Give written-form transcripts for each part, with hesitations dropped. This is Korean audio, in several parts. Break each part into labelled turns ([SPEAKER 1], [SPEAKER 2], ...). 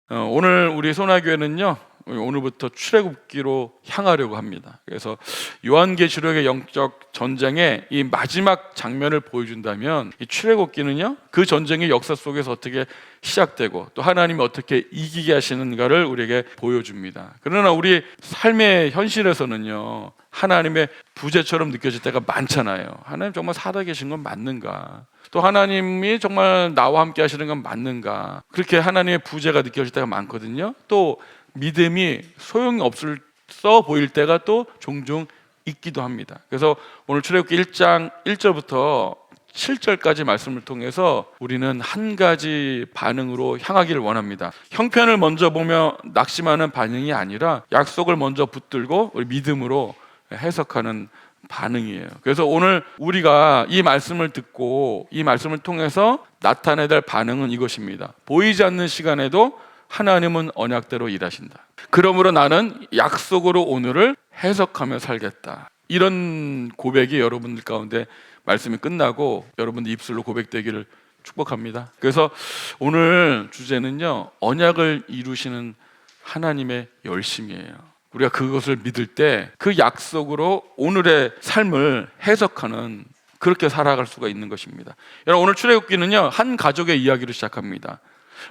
[SPEAKER 1] 오늘 우리 소나교회는요, 오늘부터 출애굽기로 향하려고 합니다. 그래서 요한계시록의 영적 전쟁의 이 마지막 장면을 보여준다면, 이 출애굽기는요, 그 전쟁의 역사 속에서 어떻게 시작되고 또 하나님이 어떻게 이기게 하시는가를 우리에게 보여줍니다. 그러나 우리 삶의 현실에서는요, 하나님의 부재처럼 느껴질 때가 많잖아요. 하나님 정말 살아계신 건 맞는가? 또 하나님이 정말 나와 함께 하시는 건 맞는가? 그렇게 하나님의 부재가 느껴질 때가 많거든요. 또 믿음이 소용이 없어 보일 때가 또 종종 있기도 합니다. 그래서 오늘 출애굽기 1장 1절부터 7절까지 말씀을 통해서 우리는 한 가지 반응으로 향하기를 원합니다. 형편을 먼저 보며 낙심하는 반응이 아니라 약속을 먼저 붙들고 우리 믿음으로 해석하는 반응이에요. 그래서 오늘 우리가 이 말씀을 듣고 이 말씀을 통해서 나타내야 될 반응은 이것입니다. 보이지 않는 시간에도 하나님은 언약대로 일하신다. 그러므로 나는 약속으로 오늘을 해석하며 살겠다. 이런 고백이 여러분들 가운데 말씀이 끝나고 여러분들 입술로 고백되기를 축복합니다. 그래서 오늘 주제는요, 언약을 이루시는 하나님의 열심이에요. 우리가 그것을 믿을 때 그 약속으로 오늘의 삶을 해석하는, 그렇게 살아갈 수가 있는 것입니다. 여러분, 오늘 출애굽기는요, 한 가족의 이야기로 시작합니다.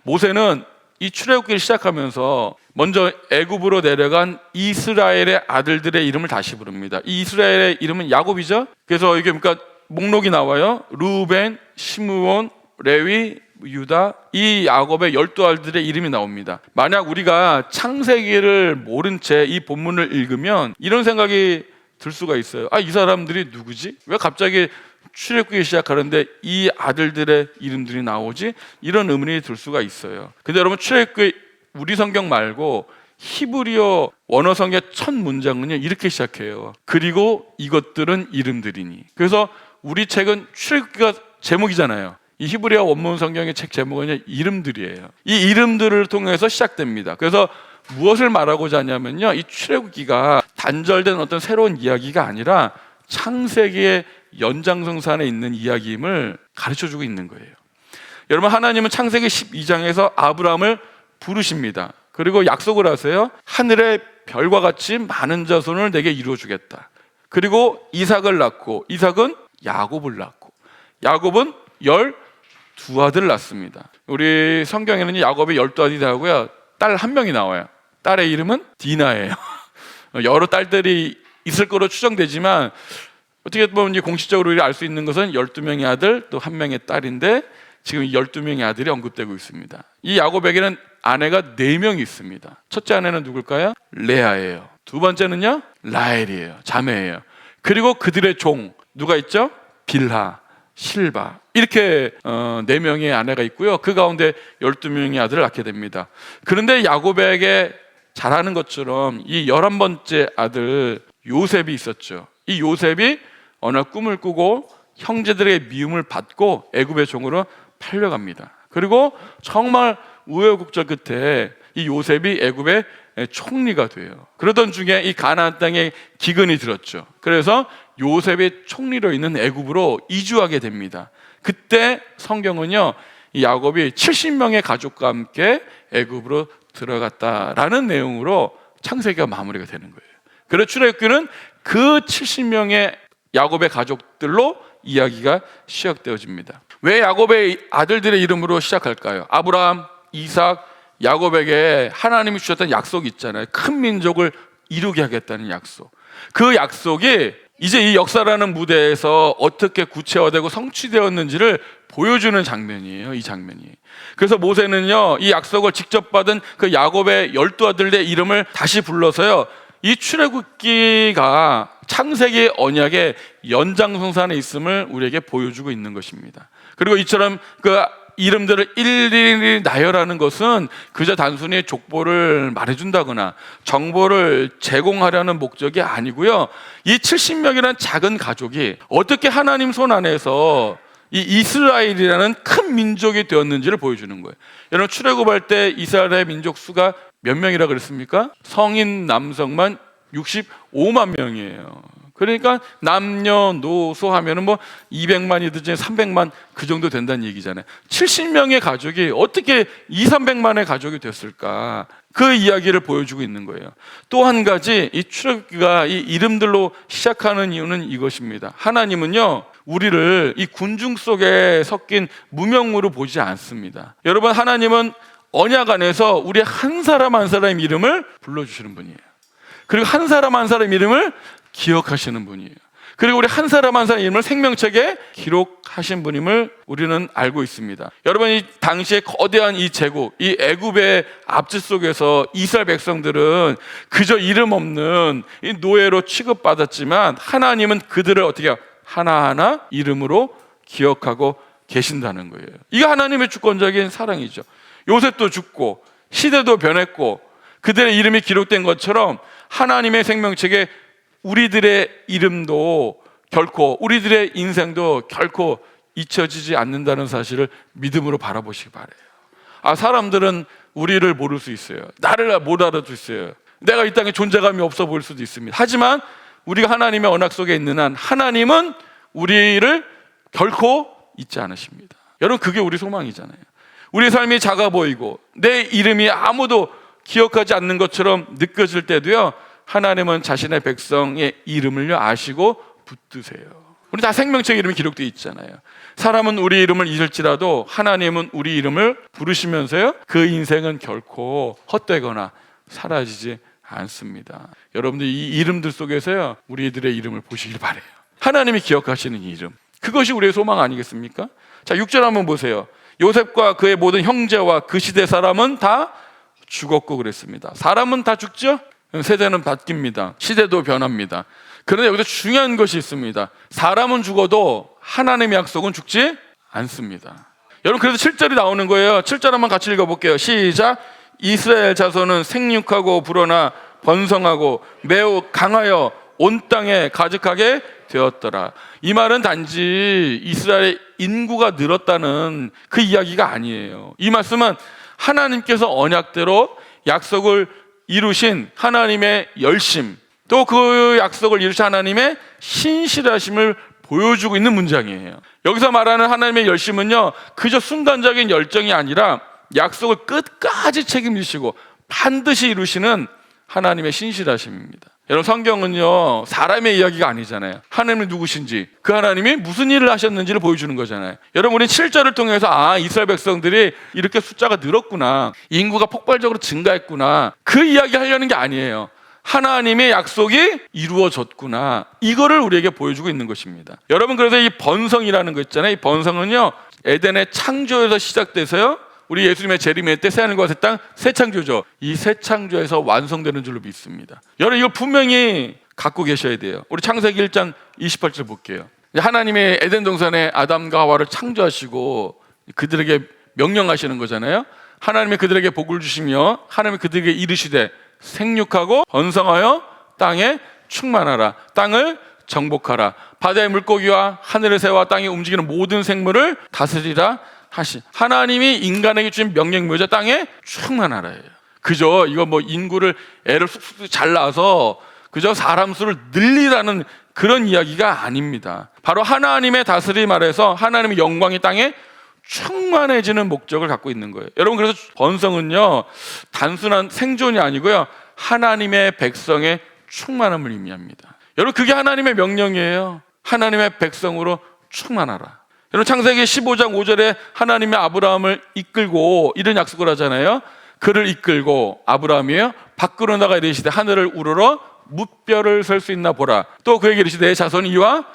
[SPEAKER 1] 모세는 이 출애굽기를 시작하면서 먼저 애굽으로 내려간 이스라엘의 아들들의 이름을 다시 부릅니다. 이 이스라엘의 이름은 야곱이죠. 그래서 이게 그러니까 목록이 나와요. 루벤, 시므온, 레위, 유다, 이 야곱의 12아들들의 이름이 나옵니다. 만약 우리가 창세기를 모른 채 이 본문을 읽으면 이런 생각이 들 수가 있어요. 이 사람들이 누구지? 왜 갑자기 출애굽기 시작하는데 이 아들들의 이름들이 나오지? 이런 의문이 들 수가 있어요. 근데 여러분, 출애굽기 우리 성경 말고 히브리어 원어 성경의 첫 문장은요, 이렇게 시작해요. 그리고 이것들은 이름들이니. 그래서 우리 책은 출애굽기가 제목이잖아요. 이 히브리어 원문 성경의 책 제목은 이름들이에요. 이 이름들을 통해서 시작됩니다. 그래서 무엇을 말하고자 하냐면요, 이 출애굽기가 단절된 어떤 새로운 이야기가 아니라 창세기의 연장선상에 있는 이야기임을 가르쳐주고 있는 거예요. 여러분, 하나님은 창세기 12장에서 아브라함을 부르십니다. 그리고 약속을 하세요. 하늘의 별과 같이 많은 자손을 내게 이루어주겠다. 그리고 이삭을 낳고, 이삭은 야곱을 낳고, 야곱은 12아들을 낳습니다. 우리 성경에는 야곱이 12아들이 나오고요, 딸 한 명이 나와요. 딸의 이름은 디나예요. 여러 딸들이 있을 거로 추정되지만 어떻게 보면 공식적으로 알 수 있는 것은 12명의 아들 또 한 명의 딸인데, 지금 12명의 아들이 언급되고 있습니다. 이 야곱에게는 아내가 4명이 있습니다. 첫째 아내는 누굴까요? 레아예요. 두 번째는요, 라헬이에요. 자매예요. 그리고 그들의 종 누가 있죠? 빌하, 실바, 이렇게 4명의 아내가 있고요. 그 가운데 12명의 아들을 낳게 됩니다. 그런데 야곱에게 잘 아는 것처럼 이 11번째 아들 요셉이 있었죠. 이 요셉이 어느 날 꿈을 꾸고 형제들의 미움을 받고 애굽의 종으로 팔려갑니다. 그리고 정말 우여곡절 끝에 이 요셉이 애굽의 총리가 돼요. 그러던 중에 이 가나안 땅에 기근이 들었죠. 그래서 요셉이 총리로 있는 애굽으로 이주하게 됩니다. 그때 성경은요, 이 야곱이 70명의 가족과 함께 애굽으로 들어갔다라는 내용으로 창세기가 마무리가 되는 거예요. 그래서 출애굽기는 그 70명의 야곱의 가족들로 이야기가 시작되어집니다. 왜 야곱의 아들들의 이름으로 시작할까요? 아브라함, 이삭, 야곱에게 하나님이 주셨던 약속이 있잖아요. 큰 민족을 이루게 하겠다는 약속. 그 약속이 이제 이 역사라는 무대에서 어떻게 구체화되고 성취되었는지를 보여주는 장면이에요. 이 장면이. 그래서 모세는요, 이 약속을 직접 받은 그 야곱의 12아들의 이름을 다시 불러서요, 이 출애굽기가 창세기 언약의 연장선상에 있음을 우리에게 보여주고 있는 것입니다. 그리고 이처럼 그 이름들을 일일이 나열하는 것은 그저 단순히 족보를 말해준다거나 정보를 제공하려는 목적이 아니고요, 이 70명이라는 작은 가족이 어떻게 하나님 손 안에서 이 이스라엘이라는 큰 민족이 되었는지를 보여주는 거예요. 여러분, 출애굽할 때 이스라엘의 민족 수가 몇 명이라 그랬습니까? 성인 남성만 65만 명이에요. 그러니까 남녀노소 하면은 뭐 200만이든지 300만 그 정도 된다는 얘기잖아요. 70명의 가족이 어떻게 200~300만의 가족이 됐을까? 그 이야기를 보여주고 있는 거예요. 또 한 가지 이 출애굽기가 이 이름들로 시작하는 이유는 이것입니다. 하나님은요, 우리를 이 군중 속에 섞인 무명으로 보지 않습니다. 여러분, 하나님은 언약 안에서 우리 한 사람 한 사람의 이름을 불러주시는 분이에요. 그리고 한 사람 한 사람의 이름을 기억하시는 분이에요. 그리고 우리 한 사람 한 사람의 이름을 생명책에 기록하신 분임을 우리는 알고 있습니다. 여러분, 이 당시에 거대한 이 제국, 이 애굽의 압제 속에서 이스라엘 백성들은 그저 이름 없는 이 노예로 취급받았지만 하나님은 그들을 어떻게 하나하나 이름으로 기억하고 계신다는 거예요. 이게 하나님의 주권적인 사랑이죠. 요셉도 죽고 시대도 변했고 그들의 이름이 기록된 것처럼 하나님의 생명책에 우리들의 이름도 결코, 우리들의 인생도 결코 잊혀지지 않는다는 사실을 믿음으로 바라보시기 바라요. 사람들은 우리를 모를 수 있어요. 나를 못 알아줄 수 있어요. 내가 이 땅에 존재감이 없어 보일 수도 있습니다. 하지만 우리가 하나님의 언약 속에 있는 한 하나님은 우리를 결코 잊지 않으십니다. 여러분, 그게 우리 소망이잖아요. 우리 삶이 작아 보이고 내 이름이 아무도 기억하지 않는 것처럼 느껴질 때도요, 하나님은 자신의 백성의 이름을 아시고 붙드세요. 우리 다 생명책 이름이 기록되어 있잖아요. 사람은 우리 이름을 잊을지라도 하나님은 우리 이름을 부르시면서요, 그 인생은 결코 헛되거나 사라지지 않습니다. 여러분들 이 이름들 속에서요, 우리들의 이름을 보시길 바라요. 하나님이 기억하시는 이름, 그것이 우리의 소망 아니겠습니까? 자, 6절 한번 보세요. 요셉과 그의 모든 형제와 그 시대 사람은 다 죽었고 그랬습니다. 사람은 다 죽죠? 세대는 바뀝니다. 시대도 변합니다. 그런데 여기서 중요한 것이 있습니다. 사람은 죽어도 하나님의 약속은 죽지 않습니다. 여러분, 그래서 7절이 나오는 거예요. 7절 한번 같이 읽어볼게요. 시작. 이스라엘 자손은 생육하고 불어나 번성하고 매우 강하여 온 땅에 가득하게 되었더라. 이 말은 단지 이스라엘의 인구가 늘었다는 그 이야기가 아니에요. 이 말씀은 하나님께서 언약대로 약속을 이루신 하나님의 열심, 또 그 약속을 이루신 하나님의 신실하심을 보여주고 있는 문장이에요. 여기서 말하는 하나님의 열심은요, 그저 순간적인 열정이 아니라 약속을 끝까지 책임지시고 반드시 이루시는 하나님의 신실하심입니다. 여러분, 성경은요, 사람의 이야기가 아니잖아요. 하나님이 누구신지, 그 하나님이 무슨 일을 하셨는지를 보여주는 거잖아요. 여러분, 우리 7절을 통해서 이스라엘 백성들이 이렇게 숫자가 늘었구나, 인구가 폭발적으로 증가했구나, 그 이야기 하려는 게 아니에요. 하나님의 약속이 이루어졌구나, 이거를 우리에게 보여주고 있는 것입니다. 여러분, 그래서 이 번성이라는 거 있잖아요. 이 번성은요, 에덴의 창조에서 시작돼서요, 우리 예수님의 재림의 때 새하늘과 새 땅, 새 창조죠. 이 새 창조에서 완성되는 줄로 믿습니다. 여러분, 이거 분명히 갖고 계셔야 돼요. 우리 창세기 1장 28절 볼게요. 하나님의 에덴 동산에 아담과 하와를 창조하시고 그들에게 명령하시는 거잖아요. 하나님이 그들에게 복을 주시며 하나님이 그들에게 이르시되 생육하고 번성하여 땅에 충만하라, 땅을 정복하라, 바다의 물고기와 하늘의 새와 땅에 움직이는 모든 생물을 다스리라 하시. 하나님이 인간에게 주신 명령 뭐죠? 땅에 충만하라예요. 그저 이거 뭐 인구를 애를 쑥쑥 잘 낳아서 그저 사람 수를 늘리라는 그런 이야기가 아닙니다. 바로 하나님의 다스림 아래서 하나님의 영광이 땅에 충만해지는 목적을 갖고 있는 거예요. 여러분, 그래서 번성은요, 단순한 생존이 아니고요, 하나님의 백성의 충만함을 의미합니다. 여러분, 그게 하나님의 명령이에요. 하나님의 백성으로 충만하라. 여러분, 창세기 15장 5절에 하나님이 아브라함을 이끌고 이런 약속을 하잖아요. 그를 이끌고 아브라함이에요, 밖으로 나가 이르시되 하늘을 우러러 무뼈를 설 수 있나 보라. 또 그에게 이르시되 내 자손이 이와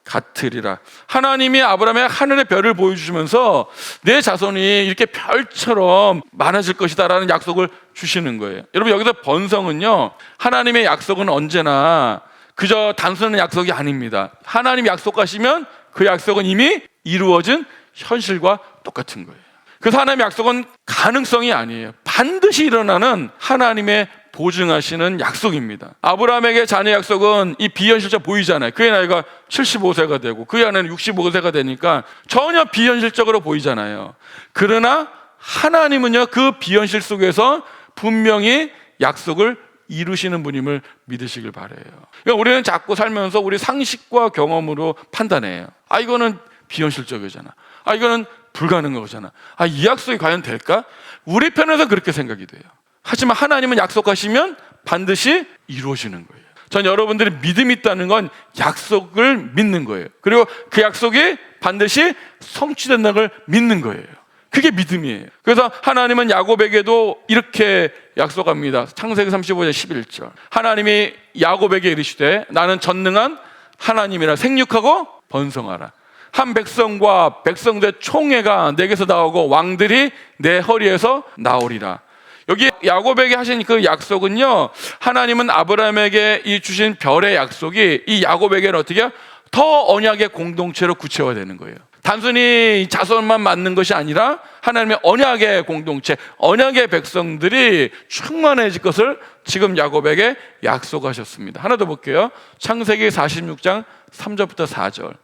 [SPEAKER 1] 같으리라. 하나님이 아브라함의 하늘의 별을 보여주시면서 내 자손이 이렇게 별처럼 많아질 것이다 라는 약속을 주시는 거예요. 여러분, 여기서 번성은요, 하나님의 약속은 언제나 그저 단순한 약속이 아닙니다. 하나님이 약속하시면 그 약속은 이미 이루어진 현실과 똑같은 거예요. 그래서 하나님의 약속은 가능성이 아니에요. 반드시 일어나는 하나님의 보증하시는 약속입니다. 아브라함에게 자녀 약속은 이 비현실적 보이잖아요. 그의 나이가 75세가 되고 그의 아내는 65세가 되니까 전혀 비현실적으로 보이잖아요. 그러나 하나님은요, 그 비현실 속에서 분명히 약속을 이루시는 분임을 믿으시길 바라요. 그러니까 우리는 자꾸 살면서 우리 상식과 경험으로 판단해요. 이거는 비현실적이잖아. 이거는 불가능하잖아. 이 약속이 과연 될까? 우리 편에서 그렇게 생각이 돼요. 하지만 하나님은 약속하시면 반드시 이루어지는 거예요. 전 여러분들이 믿음이 있다는 건 약속을 믿는 거예요. 그리고 그 약속이 반드시 성취된다는 걸 믿는 거예요. 그게 믿음이에요. 그래서 하나님은 야곱에게도 이렇게 약속합니다. 창세기 35장 11절. 하나님이 야곱에게 이르시되 나는 전능한 하나님이라 생육하고 번성하라. 한 백성과 백성들의 총회가 내게서 나오고 왕들이 내 허리에서 나오리라. 여기 야곱에게 하신 그 약속은요, 하나님은 아브라함에게 이 주신 별의 약속이 이 야곱에게는 어떻게 더 언약의 공동체로 구체화되는 거예요. 단순히 자손만 맞는 것이 아니라 하나님의 언약의 공동체, 언약의 백성들이 충만해질 것을 지금 야곱에게 약속하셨습니다. 하나 더 볼게요. 창세기 46장 3절부터 4절.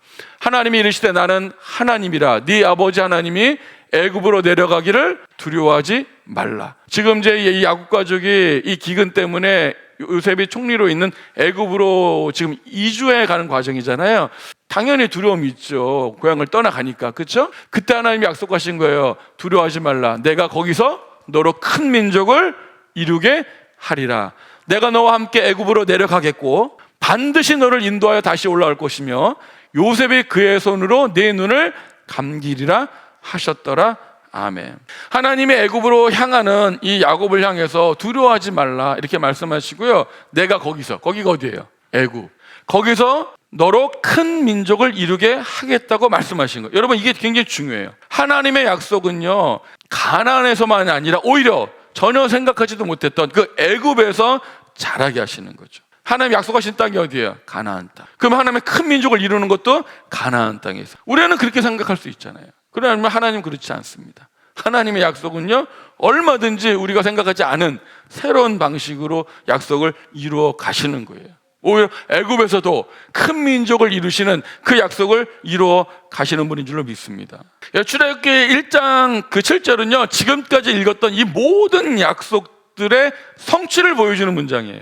[SPEAKER 1] 하나님이 이르시되 나는 하나님이라 네 아버지 하나님이 애굽으로 내려가기를 두려워하지 말라. 지금 이제 이 야곱 가족이 이 기근 때문에 요셉이 총리로 있는 애굽으로 지금 이주해 가는 과정이잖아요. 당연히 두려움이 있죠. 고향을 떠나가니까. 그렇죠? 그때 하나님이 약속하신 거예요. 두려워하지 말라. 내가 거기서 너로 큰 민족을 이루게 하리라. 내가 너와 함께 애굽으로 내려가겠고 반드시 너를 인도하여 다시 올라올 것이며 요셉이 그의 손으로 네 눈을 감기리라 하셨더라. 아멘. 하나님의 애굽으로 향하는 이 야곱을 향해서 두려워하지 말라 이렇게 말씀하시고요. 내가 거기가 어디예요? 애굽. 거기서 너로 큰 민족을 이루게 하겠다고 말씀하신 거예요. 여러분, 이게 굉장히 중요해요. 하나님의 약속은요, 가나안에서만이 아니라 오히려 전혀 생각하지도 못했던 그 애굽에서 자라게 하시는 거죠. 하나님 약속하신 땅이 어디예요? 가나안 땅. 그럼 하나님의 큰 민족을 이루는 것도 가나안 땅에서. 우리는 그렇게 생각할 수 있잖아요. 그러나 하나님은 그렇지 않습니다. 하나님의 약속은요, 얼마든지 우리가 생각하지 않은 새로운 방식으로 약속을 이루어 가시는 거예요. 오히려 애굽에서도 큰 민족을 이루시는 그 약속을 이루어 가시는 분인 줄로 믿습니다. 출애굽기 1장 그 7절은요, 지금까지 읽었던 이 모든 약속들의 성취를 보여주는 문장이에요.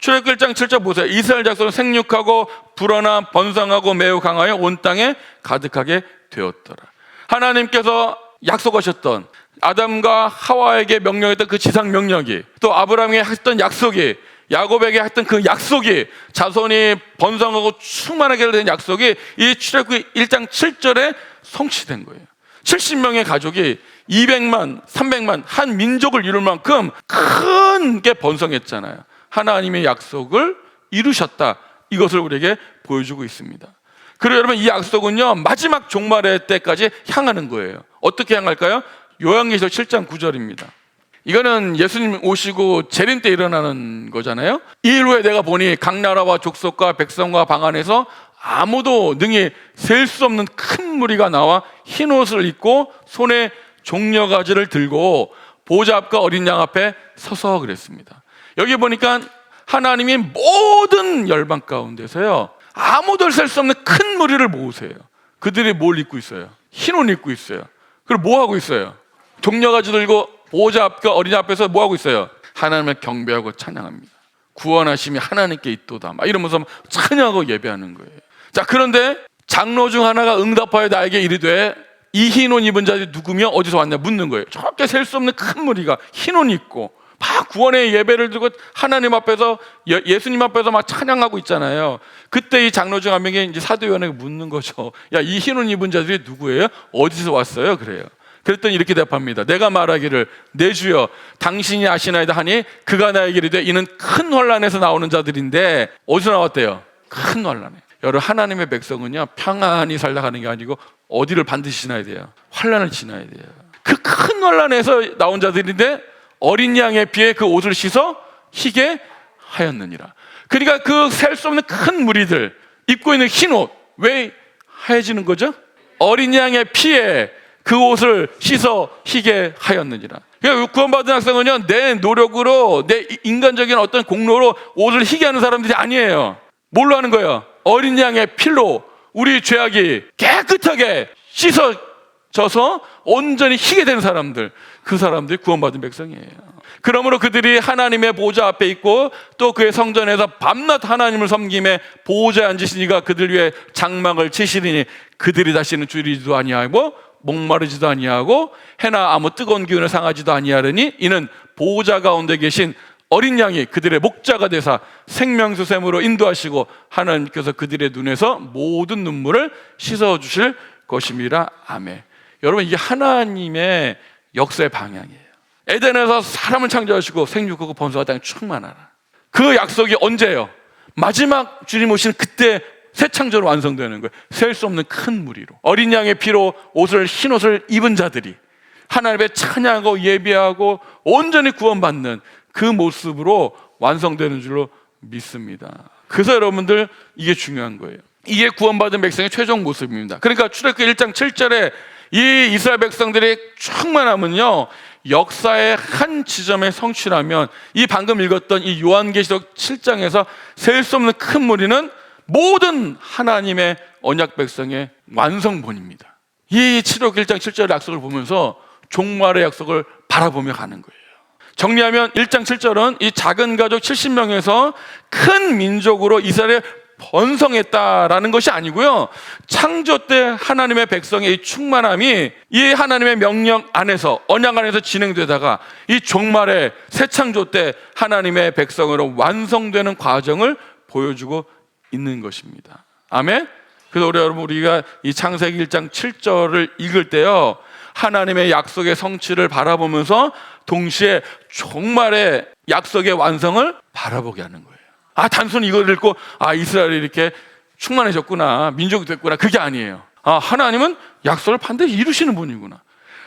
[SPEAKER 1] 출애굽기 1장 7절 보세요. 이스라엘 자손은 생육하고 불어나 번성하고 매우 강하여 온 땅에 가득하게 되었더라. 하나님께서 약속하셨던 아담과 하와에게 명령했던 그 지상 명령이, 또 아브라함에게 했던 약속이, 야곱에게 했던 그 약속이, 자손이 번성하고 충만하게 된 약속이 이 출애굽기 1장 7절에 성취된 거예요. 70명의 가족이 200만, 300만 한 민족을 이룰 만큼 큰 게 번성했잖아요. 하나님의 약속을 이루셨다. 이것을 우리에게 보여주고 있습니다. 그리고 여러분, 이 약속은요, 마지막 종말의 때까지 향하는 거예요. 어떻게 향할까요? 요한계시록 7장 9절입니다. 이거는 예수님 오시고 재림 때 일어나는 거잖아요. 이일 후에 내가 보니 각 나라와 족속과 백성과 방 안에서 아무도 능히 셀 수 없는 큰 무리가 나와 흰 옷을 입고 손에 종려가지를 들고 보좌 앞과 어린 양 앞에 서서 그랬습니다. 여기 보니까 하나님이 모든 열방 가운데서요, 아무도 셀 수 없는 큰 무리를 모으세요. 그들이 뭘 입고 있어요? 흰 옷 입고 있어요. 그리고 뭐 하고 있어요? 종려가지 들고 보좌 앞과 어린 양 앞에서 뭐 하고 있어요? 하나님을 경배하고 찬양합니다. 구원하심이 하나님께 있도다, 막 이러면서 찬양하고 예배하는 거예요. 자, 그런데 장로 중 하나가 응답하여 나에게 이르되 이 흰 옷 입은 자들이 누구며 어디서 왔냐 묻는 거예요. 저렇게 셀 수 없는 큰 무리가 흰 옷 입고 막 구원의 예배를 드리고 하나님 앞에서, 예수님 앞에서 막 찬양하고 있잖아요. 그때 이 장로 중 한 명이 이제 사도 요한에게 묻는 거죠. 야, 이 흰 옷 입은 자들이 누구예요? 어디서 왔어요? 그래요. 그랬더니 이렇게 대답합니다. 내가 말하기를 내 주여 당신이 아시나이다 하니 그가 나에게 이르되 이는 큰 환난에서 나오는 자들인데, 어디서 나왔대요? 큰 환난에. 여러분, 하나님의 백성은요, 평안히 살다 가는 게 아니고 어디를 반드시 지나야 돼요? 환난을 지나야 돼요. 그 큰 환난에서 나온 자들인데 어린 양의 피에 그 옷을 씻어 희게 하였느니라. 그러니까 그 셀 수 없는 큰 무리들 입고 있는 흰 옷, 왜 하얘지는 거죠? 어린 양의 피에 그 옷을 씻어 희게 하였느니라. 그러니까 구원받은 학생은요, 내 노력으로, 내 인간적인 어떤 공로로 옷을 희게 하는 사람들이 아니에요. 뭘로 하는 거예요? 어린 양의 피로 우리 죄악이 깨끗하게 씻어져서 온전히 희게 된 사람들, 그 사람들이 구원받은 백성이에요. 그러므로 그들이 하나님의 보좌 앞에 있고 또 그의 성전에서 밤낮 하나님을 섬김에 보좌에 앉으시니가 그들 위해 장막을 치시리니 그들이 다시는 줄이지도 아니하고 목마르지도 아니하고 해나 아무 뜨거운 기운을 상하지도 아니하려니 이는 보좌 가운데 계신 어린 양이 그들의 목자가 되사 생명수 샘으로 인도하시고 하나님께서 그들의 눈에서 모든 눈물을 씻어주실 것임이라. 아멘. 여러분, 이게 하나님의 역사의 방향이에요. 에덴에서 사람을 창조하시고 생육하고 번성하 땅에 충만하라. 그 약속이 언제예요? 마지막 주님 오시는 그때 새 창조로 완성되는 거예요. 셀 수 없는 큰 무리로 어린 양의 피로 흰 옷을 입은 자들이 하나님의 찬양하고 예배하고 온전히 구원받는 그 모습으로 완성되는 줄로 믿습니다. 그래서 여러분들, 이게 중요한 거예요. 이게 구원받은 백성의 최종 모습입니다. 그러니까 출애굽기 1장 7절에 이 이스라엘 백성들의 충만함은요, 역사의 한 지점에 성취라면 이 방금 읽었던 이 요한계시록 7장에서 셀 수 없는 큰 무리는 모든 하나님의 언약 백성의 완성본입니다. 이 출애굽기 1장 7절의 약속을 보면서 종말의 약속을 바라보며 가는 거예요. 정리하면 1장 7절은 이 작은 가족 70명에서 큰 민족으로 이스라엘에 번성했다라는 것이 아니고요, 창조 때 하나님의 백성의 이 충만함이 이 하나님의 명령 안에서, 언약 안에서 진행되다가 이 종말의 새 창조 때 하나님의 백성으로 완성되는 과정을 보여주고 있는 것입니다. 아멘. 그래서 우리가 이 창세기 1장 7절을 읽을 때요, 하나님의 약속의 성취를 바라보면서 동시에 종말의 약속의 완성을 바라보게 하는 거예요. 단순히 이걸 읽고 이스라엘이 이렇게 충만해졌구나, 민족이 됐구나, 그게 아니에요. 하나님은 약속을 반드시 이루시는 분이구나,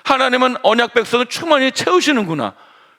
[SPEAKER 1] 하나님은 언약 백성을 충만히 채우시는구나,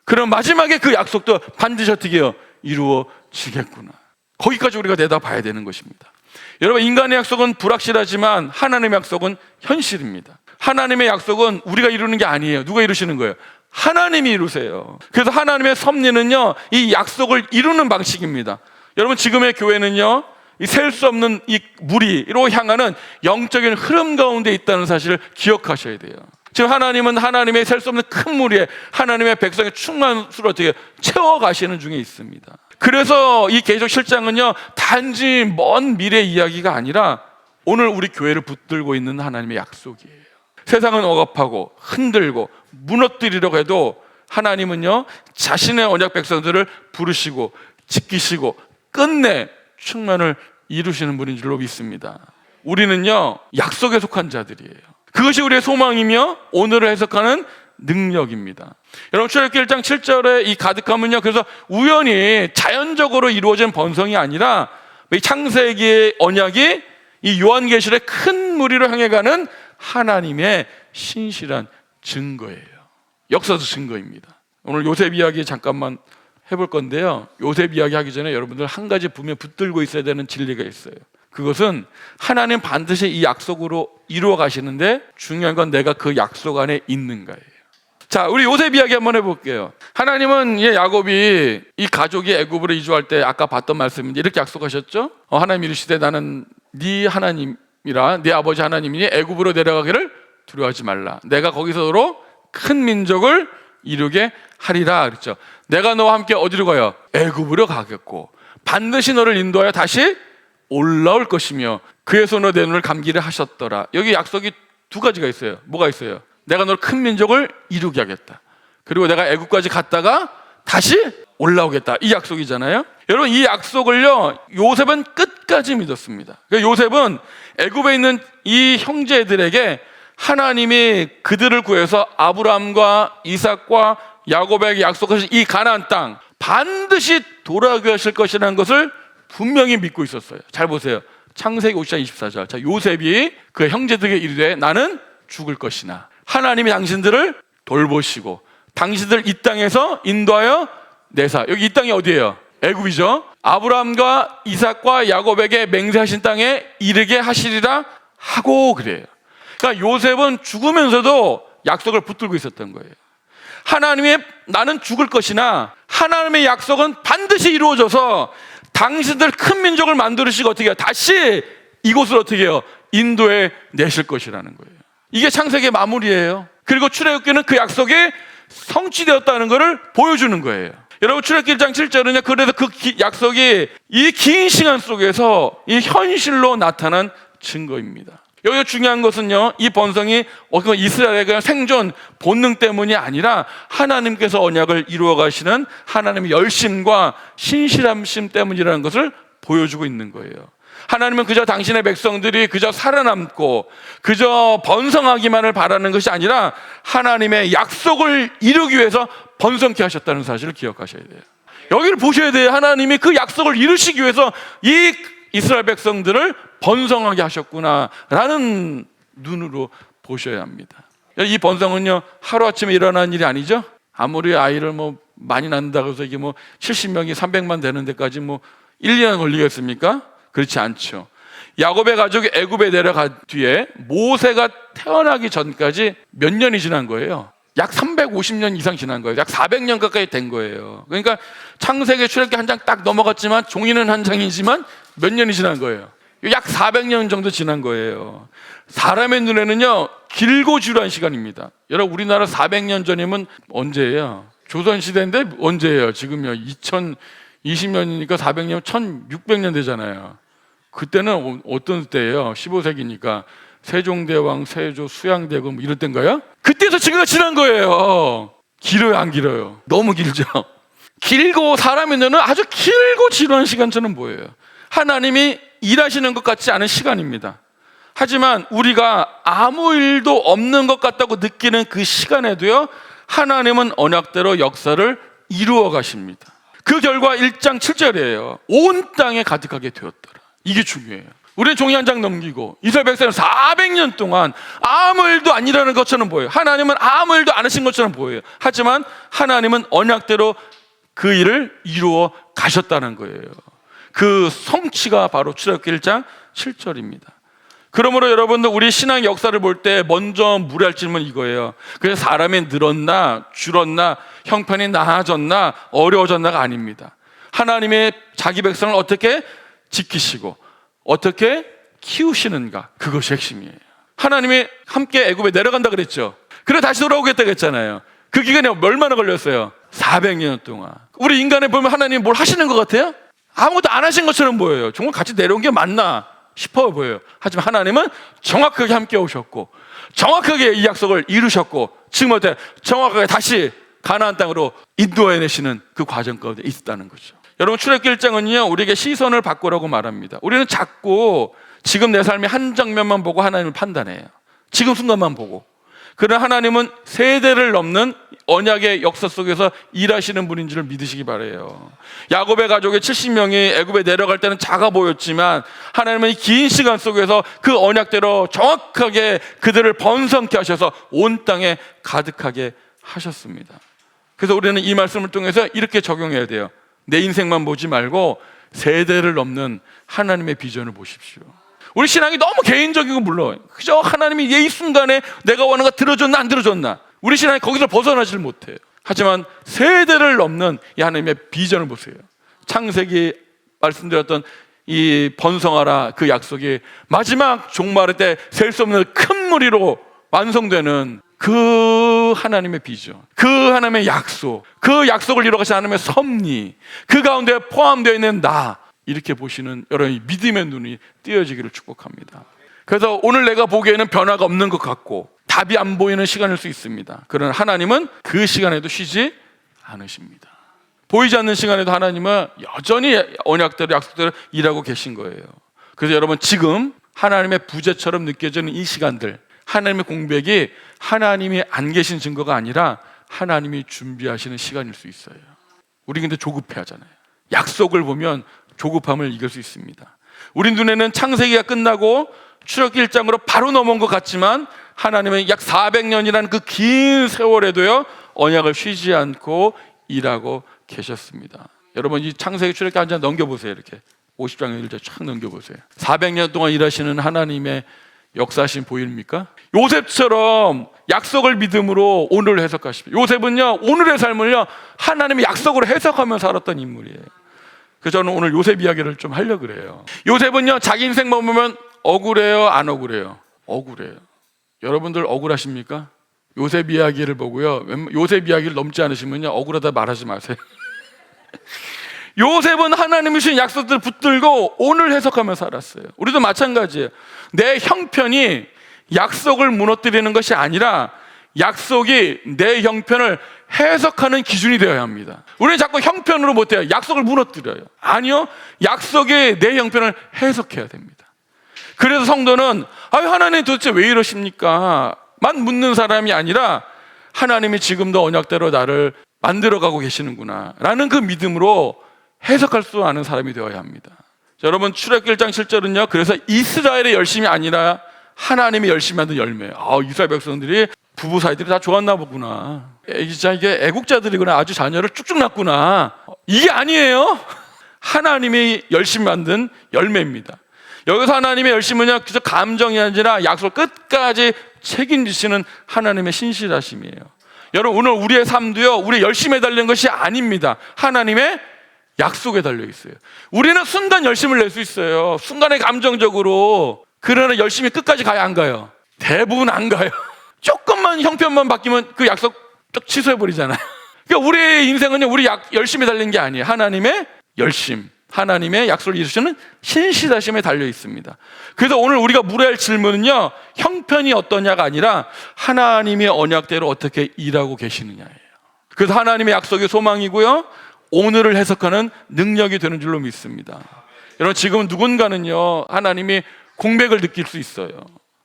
[SPEAKER 1] 그럼 마지막에 그 약속도 반드시 어떻게 해요? 이루어지겠구나. 거기까지 우리가 내다봐야 되는 것입니다. 여러분, 인간의 약속은 불확실하지만 하나님의 약속은 현실입니다. 하나님의 약속은 우리가 이루는 게 아니에요. 누가 이루시는 거예요? 하나님이 이루세요. 그래서 하나님의 섭리는요, 이 약속을 이루는 방식입니다. 여러분, 지금의 교회는요, 이 셀 수 없는 이 무리로 향하는 영적인 흐름 가운데 있다는 사실을 기억하셔야 돼요. 지금 하나님은 하나님의 셀 수 없는 큰 무리에 하나님의 백성의 충만수로 어떻게 채워가시는 중에 있습니다. 그래서 이 계시록 7장은요, 단지 먼 미래 이야기가 아니라 오늘 우리 교회를 붙들고 있는 하나님의 약속이에요. 세상은 억압하고 흔들고 무너뜨리려고 해도 하나님은요, 자신의 언약 백성들을 부르시고 지키시고 끝내 충만을 이루시는 분인 줄로 믿습니다. 우리는요, 약속에 속한 자들이에요. 그것이 우리의 소망이며 오늘을 해석하는 능력입니다. 여러분, 출애굽기 1장 7절의 이 가득함은요, 그래서 우연히 자연적으로 이루어진 번성이 아니라 이 창세기의 언약이 이 요한계시록의 큰 무리로 향해 가는 하나님의 신실한 증거예요. 역사적 증거입니다. 오늘 요셉 이야기 잠깐만 해볼 건데요, 요셉 이야기 하기 전에 여러분들 한 가지 분명 붙들고 있어야 되는 진리가 있어요. 그것은 하나님 반드시 이 약속으로 이루어 가시는데 중요한 건 내가 그 약속 안에 있는가예요. 자, 우리 요셉 이야기 한번 해볼게요. 하나님은 야곱이 이 가족이 애굽으로 이주할 때 아까 봤던 말씀인데 이렇게 약속하셨죠. 하나님 이르시되 나는 네 하나님이라, 네 아버지 하나님이니 애굽으로 내려가기를 두려워하지 말라. 내가 거기서로 큰 민족을 이루게 하리라 그랬죠. 내가 너와 함께 어디로 가요? 애굽으로 가겠고 반드시 너를 인도하여 다시 올라올 것이며 그의 손으로 내 눈을 감기를 하셨더라. 여기 약속이 두 가지가 있어요. 뭐가 있어요? 내가 너를 큰 민족을 이루게 하겠다, 그리고 내가 애굽까지 갔다가 다시 올라오겠다, 이 약속이잖아요. 여러분, 이 약속을요, 요셉은 끝까지 믿었습니다. 요셉은 애굽에 있는 이 형제들에게 하나님이 그들을 구해서 아브라함과 이삭과 야곱에게 약속하신 이 가나안 땅 반드시 돌아오게 하실 것이라는 것을 분명히 믿고 있었어요. 잘 보세요. 창세기 50장 24절. 자, 요셉이 그 형제들에게 이르되 나는 죽을 것이나 하나님이 당신들을 돌보시고 당신들 이 땅에서 인도하여 내사. 여기 이 땅이 어디예요? 애굽이죠. 아브라함과 이삭과 야곱에게 맹세하신 땅에 이르게 하시리라 하고 그래요. 그러니까 요셉은 죽으면서도 약속을 붙들고 있었던 거예요. 하나님의 나는 죽을 것이나 하나님의 약속은 반드시 이루어져서 당신들 큰 민족을 만들으시고 어떻게 해요? 다시 이곳을 어떻게 해요? 인도해 내실 것이라는 거예요. 이게 창세기의 마무리예요. 그리고 출애굽기는 그 약속이 성취되었다는 것을 보여주는 거예요. 여러분, 출애굽기 1장 7절은요, 그래서 그 약속이 이 긴 시간 속에서 이 현실로 나타난 증거입니다. 여기 중요한 것은요, 이 번성이 이스라엘의 그냥 생존 본능 때문이 아니라 하나님께서 언약을 이루어 가시는 하나님의 열심과 신실함심 때문이라는 것을 보여주고 있는 거예요. 하나님은 그저 당신의 백성들이 그저 살아남고 그저 번성하기만을 바라는 것이 아니라 하나님의 약속을 이루기 위해서 번성케 하셨다는 사실을 기억하셔야 돼요. 여기를 보셔야 돼요. 하나님이 그 약속을 이루시기 위해서 이 이스라엘 백성들을 번성하게 하셨구나라는 눈으로 보셔야 합니다. 이 번성은요, 하루아침에 일어난 일이 아니죠. 아무리 아이를 많이 낳는다고 해서 이게 70명이 300만 되는 데까지 1, 2년 걸리겠습니까? 그렇지 않죠. 야곱의 가족이 애굽에 내려간 뒤에 모세가 태어나기 전까지 몇 년이 지난 거예요? 약 350년 이상 지난 거예요. 약 400년 가까이 된 거예요. 그러니까 창세기 출애굽기 한 장 딱 넘어갔지만 종이는 한 장이지만 몇 년이 지난 거예요? 약 400년 정도 지난 거예요. 사람의 눈에는요, 길고 지루한 시간입니다. 여러분, 우리나라 400년 전이면 언제예요? 조선시대인데 언제예요? 지금요, 2020년이니까 400년, 1600년 되잖아요. 그때는 어떤 때예요? 15세기니까 세종대왕, 세조, 수양대군 이럴 때인가요? 그때서 지금까지 지난 거예요. 길어요, 안 길어요? 너무 길죠? 길고 사람의 눈은 아주 길고 지루한 시간처럼 보여요. 하나님이 일하시는 것 같지 않은 시간입니다. 하지만 우리가 아무 일도 없는 것 같다고 느끼는 그 시간에도요, 하나님은 언약대로 역사를 이루어 가십니다. 그 결과 1장 7절이에요. 온 땅에 가득하게 되었더라. 이게 중요해요. 우리는 종이 한 장 넘기고 이스라엘 백성은 400년 동안 아무 일도 안 일하는 것처럼 보여요. 하나님은 아무 일도 안 하신 것처럼 보여요. 하지만 하나님은 언약대로 그 일을 이루어 가셨다는 거예요. 그 성취가 바로 출애굽기 1장 7절입니다. 그러므로 여러분들, 우리 신앙 역사를 볼 때 먼저 물어야 할 질문은 이거예요. 그래서 사람이 늘었나 줄었나, 형편이 나아졌나 어려워졌나가 아닙니다. 하나님의 자기 백성을 어떻게 지키시고 어떻게 키우시는가, 그것이 핵심이에요. 하나님이 함께 애굽에 내려간다 그랬죠. 그래 다시 돌아오겠다 그랬잖아요. 그 기간이 얼마나 걸렸어요? 400년 동안. 우리 인간에 보면 하나님이 뭘 하시는 것 같아요? 아무것도 안 하신 것처럼 보여요. 정말 같이 내려온 게 맞나 싶어 보여요. 하지만 하나님은 정확하게 함께 오셨고 정확하게 이 약속을 이루셨고 지금 어때? 정확하게 다시 가나안 땅으로 인도해내시는 그 과정 가운데 있다는 거죠. 여러분, 출애굽기 1장은요, 우리에게 시선을 바꾸라고 말합니다. 우리는 자꾸 지금 내 삶의 한 장면만 보고 하나님을 판단해요. 지금 순간만 보고. 그러나 하나님은 세대를 넘는 언약의 역사 속에서 일하시는 분인 줄 믿으시기 바라요. 야곱의 가족의 70명이 애굽에 내려갈 때는 작아 보였지만 하나님은 이 긴 시간 속에서 그 언약대로 정확하게 그들을 번성케 하셔서 온 땅에 가득하게 하셨습니다. 그래서 우리는 이 말씀을 통해서 이렇게 적용해야 돼요. 내 인생만 보지 말고 세대를 넘는 하나님의 비전을 보십시오. 우리 신앙이 너무 개인적이고 물론 그저 하나님이 이 순간에 내가 원하는 거 들어줬나 안 들어줬나, 우리 신앙이 거기서 벗어나질 못해요. 하지만 세대를 넘는 이 하나님의 비전을 보세요. 창세기 말씀드렸던 이 번성하라 그 약속이 마지막 종말의 때 셀 수 없는 큰 무리로 완성되는 그 하나님의 비전, 그 하나님의 약속, 그 약속을 이루어가신 하나님의 섭리, 그 가운데 포함되어 있는 나, 이렇게 보시는 여러분이 믿음의 눈이 띄어지기를 축복합니다. 그래서 오늘 내가 보기에는 변화가 없는 것 같고 답이 안 보이는 시간일 수 있습니다. 그러나 하나님은 그 시간에도 쉬지 않으십니다. 보이지 않는 시간에도 하나님은 여전히 언약대로 약속대로 일하고 계신 거예요. 그래서 여러분, 지금 하나님의 부재처럼 느껴지는 이 시간들, 하나님의 공백이 하나님이 안 계신 증거가 아니라 하나님이 준비하시는 시간일 수 있어요. 우리 근데 조급해 하잖아요. 약속을 보면 조급함을 이길 수 있습니다. 우리 눈에는 창세기가 끝나고 출애굽기 1장으로 바로 넘어온 것 같지만 하나님은 약 400년이라는 그 긴 세월에도요, 언약을 쉬지 않고 일하고 계셨습니다. 여러분, 이 창세기 출애굽기 한 장 넘겨보세요. 이렇게 50장을 쫙 넘겨보세요. 400년 동안 일하시는 하나님의 역사하심 보입니까? 요셉처럼 약속을 믿음으로 오늘을 해석하십시오. 요셉은요, 오늘의 삶을요, 하나님의 약속으로 해석하며 살았던 인물이에요. 그래서 저는 오늘 요셉 이야기를 좀 하려고 그래요. 요셉은요, 자기 인생 보면 억울해요, 안 억울해요? 억울해요. 여러분들 억울하십니까? 요셉 이야기를 보고요, 요셉 이야기를 넘지 않으시면요 억울하다 말하지 마세요. 요셉은 하나님이 주신 약속들을 붙들고 오늘 해석하며 살았어요. 우리도 마찬가지예요. 내 형편이 약속을 무너뜨리는 것이 아니라 약속이 내 형편을 해석하는 기준이 되어야 합니다. 우리는 자꾸 형편으로 못해요. 약속을 무너뜨려요. 아니요, 약속이 내 형편을 해석해야 됩니다. 그래서 성도는 하나님 도대체 왜 이러십니까? 만 묻는 사람이 아니라 하나님이 지금도 언약대로 나를 만들어가고 계시는구나 라는 그 믿음으로 해석할 수 아는 사람이 되어야 합니다. 자, 여러분, 출애굽기 1장 7절은요 그래서 이스라엘의 열심이 아니라 하나님이 열심히 만든 열매예요. 이스라엘 백성들이 부부 사이들이 다 좋았나 보구나, 진짜 이게 애국자들이구나, 아주 자녀를 쭉쭉 낳구나, 이게 아니에요. 하나님이 열심히 만든 열매입니다. 여기서 하나님의 열심은요 그저 감정이 아니라 약속을 끝까지 책임지시는 하나님의 신실하심이에요. 여러분, 오늘 우리의 삶도요 우리의 열심에 달린 것이 아닙니다. 하나님의 약속에 달려 있어요. 우리는 순간 열심을 낼 수 있어요, 순간에 감정적으로. 그러나 열심히 끝까지 가야 안 가요? 대부분 안 가요. 조금만 형편만 바뀌면 그 약속 딱 취소해버리잖아요. 그러니까 우리의 인생은요 우리 열심히 달린 게 아니에요. 하나님의 열심, 하나님의 약속을 이루시는 신실하심에 달려 있습니다. 그래서 오늘 우리가 물어야 할 질문은요 형편이 어떠냐가 아니라 하나님의 언약대로 어떻게 일하고 계시느냐예요. 그래서 하나님의 약속이 소망이고요 오늘을 해석하는 능력이 되는 줄로 믿습니다. 여러분, 지금 누군가는요 하나님이 공백을 느낄 수 있어요.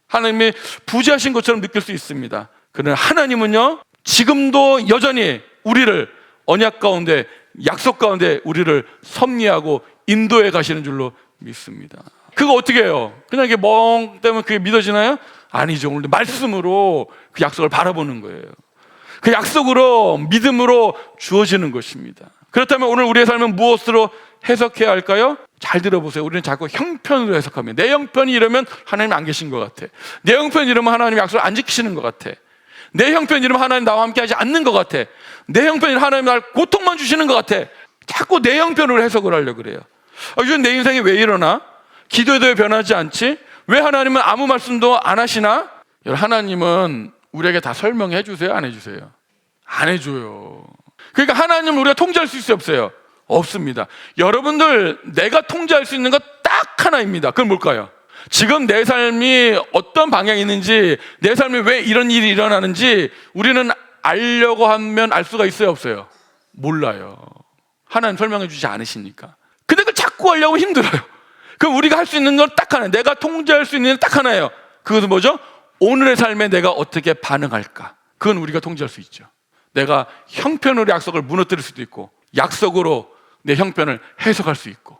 [SPEAKER 1] 하나님이 부재하신 것처럼 느낄 수 있습니다. 그러나 하나님은요 지금도 여전히 우리를 언약 가운데, 약속 가운데 우리를 섭리하고 인도해 가시는 줄로 믿습니다. 그거 어떻게 해요? 그냥 이게 멍 때문에 그게 믿어지나요? 아니죠. 오늘 말씀으로 그 약속을 바라보는 거예요. 그 약속으로, 믿음으로 주어지는 것입니다. 그렇다면 오늘 우리의 삶은 무엇으로 해석해야 할까요? 잘 들어보세요. 우리는 자꾸 형편으로 해석합니다. 내 형편이 이러면 하나님 안 계신 것 같아. 내 형편이 이러면 하나님 약속을 안 지키시는 것 같아. 내 형편이 이러면 하나님 나와 함께 하지 않는 것 같아. 내 형편이 하나님 날 고통만 주시는 것 같아. 자꾸 내 형편으로 해석을 하려고 그래요. 요즘 내 인생이 왜 이러나? 기도해도 왜 변하지 않지? 왜 하나님은 아무 말씀도 안 하시나? 여러분, 하나님은 우리에게 다 설명해 주세요? 안 해주세요? 안 해줘요. 그러니까 하나님을 우리가 통제할 수 있어요? 없어요? 없습니다. 여러분들, 내가 통제할 수 있는 것 딱 하나입니다. 그건 뭘까요? 지금 내 삶이 어떤 방향이 있는지, 내 삶에 왜 이런 일이 일어나는지 우리는 알려고 하면 알 수가 있어요? 없어요? 몰라요. 하나님 설명해 주지 않으시니까. 근데 그걸 자꾸 하려고 힘들어요. 그럼 우리가 할 수 있는 건 딱 하나예요. 내가 통제할 수 있는 건 딱 하나예요. 그것은 뭐죠? 오늘의 삶에 내가 어떻게 반응할까? 그건 우리가 통제할 수 있죠. 내가 형편으로 약속을 무너뜨릴 수도 있고, 약속으로 내 형편을 해석할 수 있고.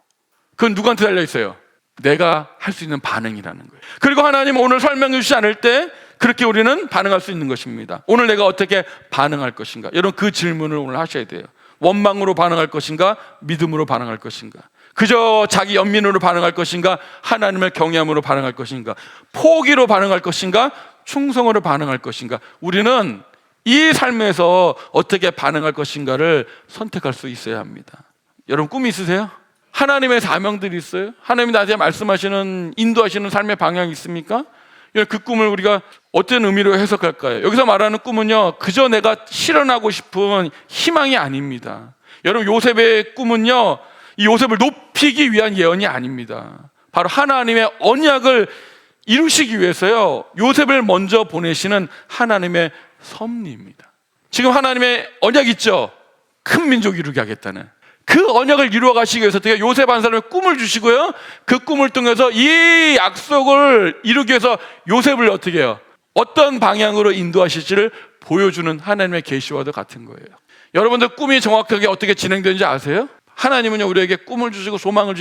[SPEAKER 1] 그건 누구한테 달려 있어요? 내가 할 수 있는 반응이라는 거예요. 그리고 하나님은 오늘 설명해 주지 않을 때 그렇게 우리는 반응할 수 있는 것입니다. 오늘 내가 어떻게 반응할 것인가? 여러분, 그 질문을 오늘 하셔야 돼요. 원망으로 반응할 것인가? 믿음으로 반응할 것인가? 그저 자기 연민으로 반응할 것인가? 하나님을 경외함으로 반응할 것인가? 포기로 반응할 것인가? 충성으로 반응할 것인가? 우리는 이 삶에서 어떻게 반응할 것인가를 선택할 수 있어야 합니다. 여러분, 꿈이 있으세요? 하나님의 사명들이 있어요? 하나님이 나한테 말씀하시는, 인도하시는 삶의 방향이 있습니까? 그 꿈을 우리가 어떤 의미로 해석할까요? 여기서 말하는 꿈은요, 그저 내가 실현하고 싶은 희망이 아닙니다. 여러분, 요셉의 꿈은요, 이 요셉을 높이기 위한 예언이 아닙니다. 바로 하나님의 언약을 이루시기 위해서요, 요셉을 먼저 보내시는 하나님의 섭리입니다. 지금 하나님의 언약 있죠? 큰 민족 이루게 하겠다는. 그 언약을 이루어 가시기 위해서 어떻게 요셉 한 사람의 꿈을 주시고요, 그 꿈을 통해서 이 약속을 이루기 위해서 요셉을 어떻게 해요? 어떤 방향으로 인도하실지를 보여주는 하나님의 계시와도 같은 거예요. 여러분들, 꿈이 정확하게 어떻게 진행되는지 아세요? 하나님은요, 우리에게 꿈을 주시고 소망을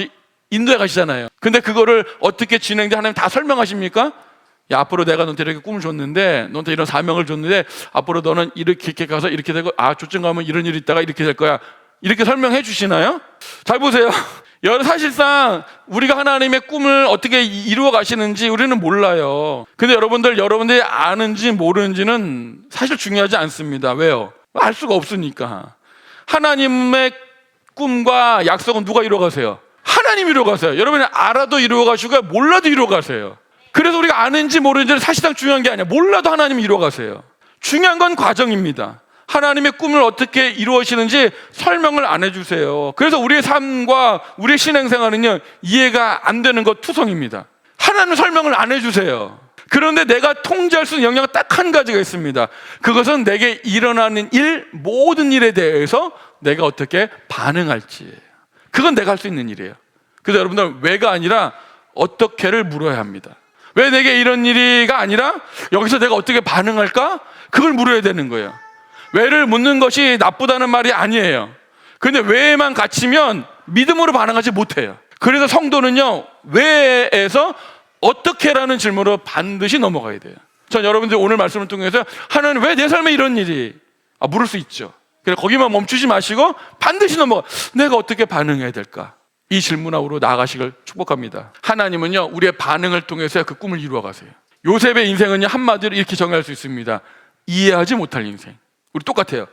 [SPEAKER 1] 인도해 가시잖아요. 근데 그거를 어떻게 진행돼 하나님 다 설명하십니까? 야, 앞으로 내가 너한테 이렇게 꿈을 줬는데, 너한테 이런 사명을 줬는데, 앞으로 너는 이렇게 가서 이렇게 되고, 저쯤 가면 이런 일이 있다가 이렇게 될 거야, 이렇게 설명해 주시나요? 잘 보세요. 사실상 우리가 하나님의 꿈을 어떻게 이루어 가시는지 우리는 몰라요. 근데 여러분들이 아는지 모르는지는 사실 중요하지 않습니다. 왜요? 알 수가 없으니까. 하나님의 꿈과 약속은 누가 이루어 가세요? 하나님이 이루어 가세요. 여러분이 알아도 이루어 가시고 몰라도 이루어 가세요. 그래서 우리가 아는지 모르는지는 사실상 중요한 게 아니야. 몰라도 하나님이 이루어 가세요. 중요한 건 과정입니다. 하나님의 꿈을 어떻게 이루어지는지 설명을 안 해주세요. 그래서 우리의 삶과 우리의 신앙생활은요, 이해가 안 되는 것 투성입니다. 하나님 설명을 안 해주세요. 그런데 내가 통제할 수 있는 영역은 딱 한 가지가 있습니다. 그것은 내게 일어나는 일, 모든 일에 대해서 내가 어떻게 반응할지. 그건 내가 할 수 있는 일이에요. 그래서 여러분들, 왜가 아니라 어떻게를 물어야 합니다. 왜 내게 이런 일이가 아니라 여기서 내가 어떻게 반응할까? 그걸 물어야 되는 거예요. 왜를 묻는 것이 나쁘다는 말이 아니에요. 근데 왜에만 갇히면 믿음으로 반응하지 못해요. 그래서 성도는요, 왜에서 어떻게라는 질문으로 반드시 넘어가야 돼요. 전 여러분들 오늘 말씀을 통해서 하나님, 왜 내 삶에 이런 일이? 물을 수 있죠. 그래서 거기만 멈추지 마시고 반드시 넘어가. 내가 어떻게 반응해야 될까? 이 질문하고 나아가시길 축복합니다. 하나님은요, 우리의 반응을 통해서 그 꿈을 이루어 가세요. 요셉의 인생은요, 한마디로 이렇게 정의할 수 있습니다. 이해하지 못할 인생. 우리 똑같아요.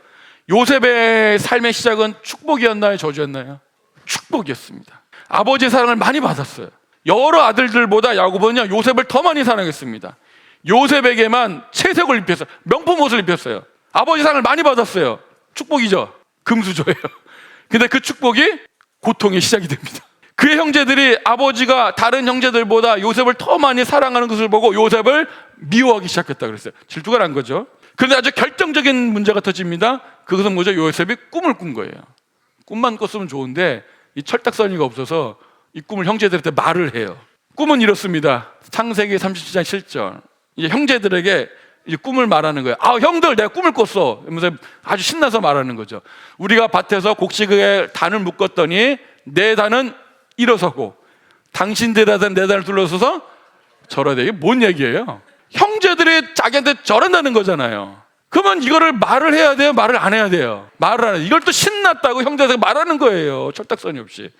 [SPEAKER 1] 요셉의 삶의 시작은 축복이었나요? 저주였나요? 축복이었습니다. 아버지의 사랑을 많이 받았어요. 여러 아들들보다 야곱은요, 요셉을 더 많이 사랑했습니다. 요셉에게만 채색을 입혔어요. 명품 옷을 입혔어요. 아버지 사랑을 많이 받았어요. 축복이죠. 금수저예요. 근데 그 축복이 고통의 시작이 됩니다. 그의 형제들이 아버지가 다른 형제들보다 요셉을 더 많이 사랑하는 것을 보고 요셉을 미워하기 시작했다 그랬어요. 질투가 난 거죠. 그런데 아주 결정적인 문제가 터집니다. 그것은 뭐죠? 요셉이 꿈을 꾼 거예요. 꿈만 꿨으면 좋은데 이 철딱서니가 없어서 이 꿈을 형제들한테 말을 해요. 꿈은 이렇습니다. 창세기 37장 7절. 이제 형제들에게 이제 꿈을 말하는 거예요. 형들, 내가 꿈을 꿨어. 이러면서 아주 신나서 말하는 거죠. 우리가 밭에서 곡식에 단을 묶었더니 내 단은 일어서고 당신들의 단 내 단을 둘러서서 절하대. 이게 뭔 얘기예요? 형제들이 자기한테 절한다는 거잖아요. 그러면 이거를 말을 해야 돼요? 말을 안 해야 돼요? 말을 안 해요. 이걸 또 신났다고 형제들이 말하는 거예요. 철딱서니 없이.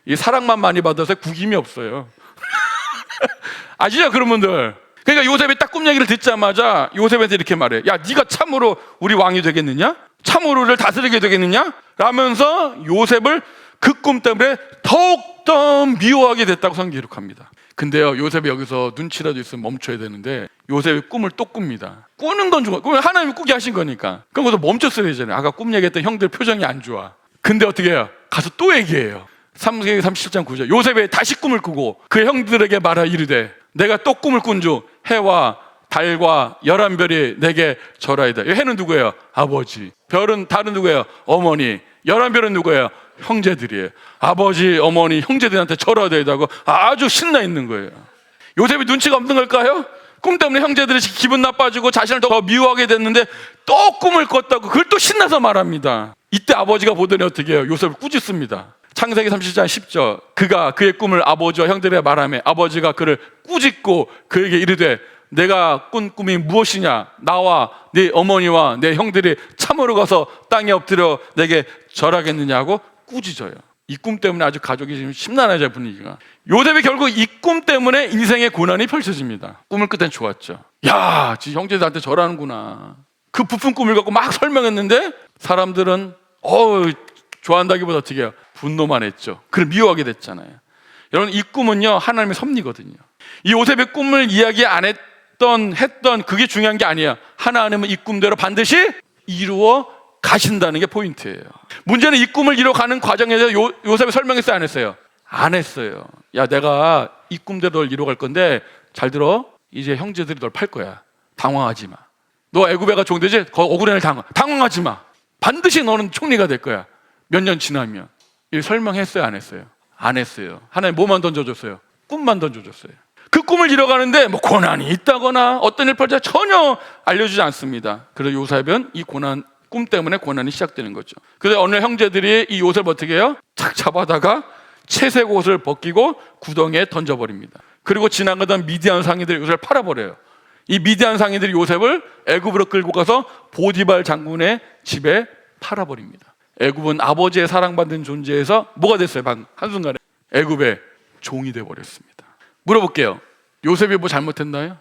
[SPEAKER 1] 이 사랑만 많이 받아서 구김이 없어요. 아시죠, 그런 분들? 그러니까 요셉이 딱 꿈 얘기를 듣자마자 요셉한테 이렇게 말해요. 야, 네가 참으로 우리 왕이 되겠느냐? 참으로 우리를 다스리게 되겠느냐? 라면서 요셉을 그 꿈 때문에 더욱더 미워하게 됐다고 성경이 기록합니다. 근데요, 요셉이 여기서 눈치라도 있으면 멈춰야 되는데 요셉이 꿈을 또 꿉니다. 꾸는 건 좋아. 꿈을 하나님이 꾸게 하신 거니까. 그럼 거기서 멈췄어야 되잖아요. 아까 꿈 얘기했던 형들 표정이 안 좋아. 근데 어떻게 해요? 가서 또 얘기해요. 37장 9절. 요셉이 다시 꿈을 꾸고 그 형들에게 말하 이르되 내가 또 꿈을 꾼 주 해와 달과 11별이 내게 절하이다. 해는 누구예요? 아버지. 별은 달은 누구예요? 어머니. 11별은 누구예요? 형제들이에요. 아버지, 어머니, 형제들한테 절하되다고 아주 신나 있는 거예요. 요셉이 눈치가 없는 걸까요? 꿈 때문에 형제들이 기분 나빠지고 자신을 더 미워하게 됐는데 또 꿈을 꿨다고 그걸 또 신나서 말합니다. 이때 아버지가 보더니 어떻게 해요? 요셉을 꾸짖습니다. 창세기 37장 10절. 그가 그의 꿈을 아버지와 형들에게 말하며 아버지가 그를 꾸짖고 그에게 이르되 내가 꾼 꿈이 무엇이냐? 나와 네 어머니와 내 형들이 참으로 가서 땅에 엎드려 내게 절하겠느냐고 꾸짖어요. 이 꿈 때문에 아주 가족이 지금 심란해져 분위기가. 요셉이 결국 이 꿈 때문에 인생의 고난이 펼쳐집니다. 꿈을 끝엔 좋았죠. 야, 지 형제들한테 절하는구나. 그 부푼 꿈을 갖고 막 설명했는데 사람들은 좋아한다기보다 어떻게 해요? 분노만 했죠. 그걸 미워하게 됐잖아요. 여러분, 이 꿈은요, 하나님의 섭리거든요. 이 요셉의 꿈을 이야기 안 했던 그게 중요한 게 아니에요. 하나님은 이 꿈대로 반드시 이루어 가신다는 게 포인트예요. 문제는 이 꿈을 이뤄가는 과정에서 요셉이 설명했어요, 안 했어요? 안 했어요. 야, 내가 이 꿈대로 널 이뤄갈 건데 잘 들어. 이제 형제들이 널 팔 거야. 당황하지 마. 너 애굽에가 종되지? 억울해를 당황하지 마. 반드시 너는 총리가 될 거야. 몇 년 지나면. 이 설명했어요, 안 했어요? 안 했어요. 하나님 뭐만 던져줬어요? 꿈만 던져줬어요. 그 꿈을 이뤄가는데 뭐 고난이 있다거나 어떤 일 벌자 전혀 알려주지 않습니다. 그래서 요셉은 이 꿈 때문에 고난이 시작되는 거죠. 그래서 어느 형제들이 이 요셉을 어떻게 해요? 착 잡아다가 채색 옷을 벗기고 구덩이에 던져버립니다. 그리고 지나가던 미디안 상인들이 요셉을 팔아버려요. 이 미디안 상인들이 요셉을 애굽으로 끌고 가서 보디발 장군의 집에 팔아버립니다. 애굽은 아버지의 사랑받는 존재에서 뭐가 됐어요? 한순간에 애굽의 종이 돼버렸습니다. 물어볼게요. 요셉이 뭐 잘못했나요?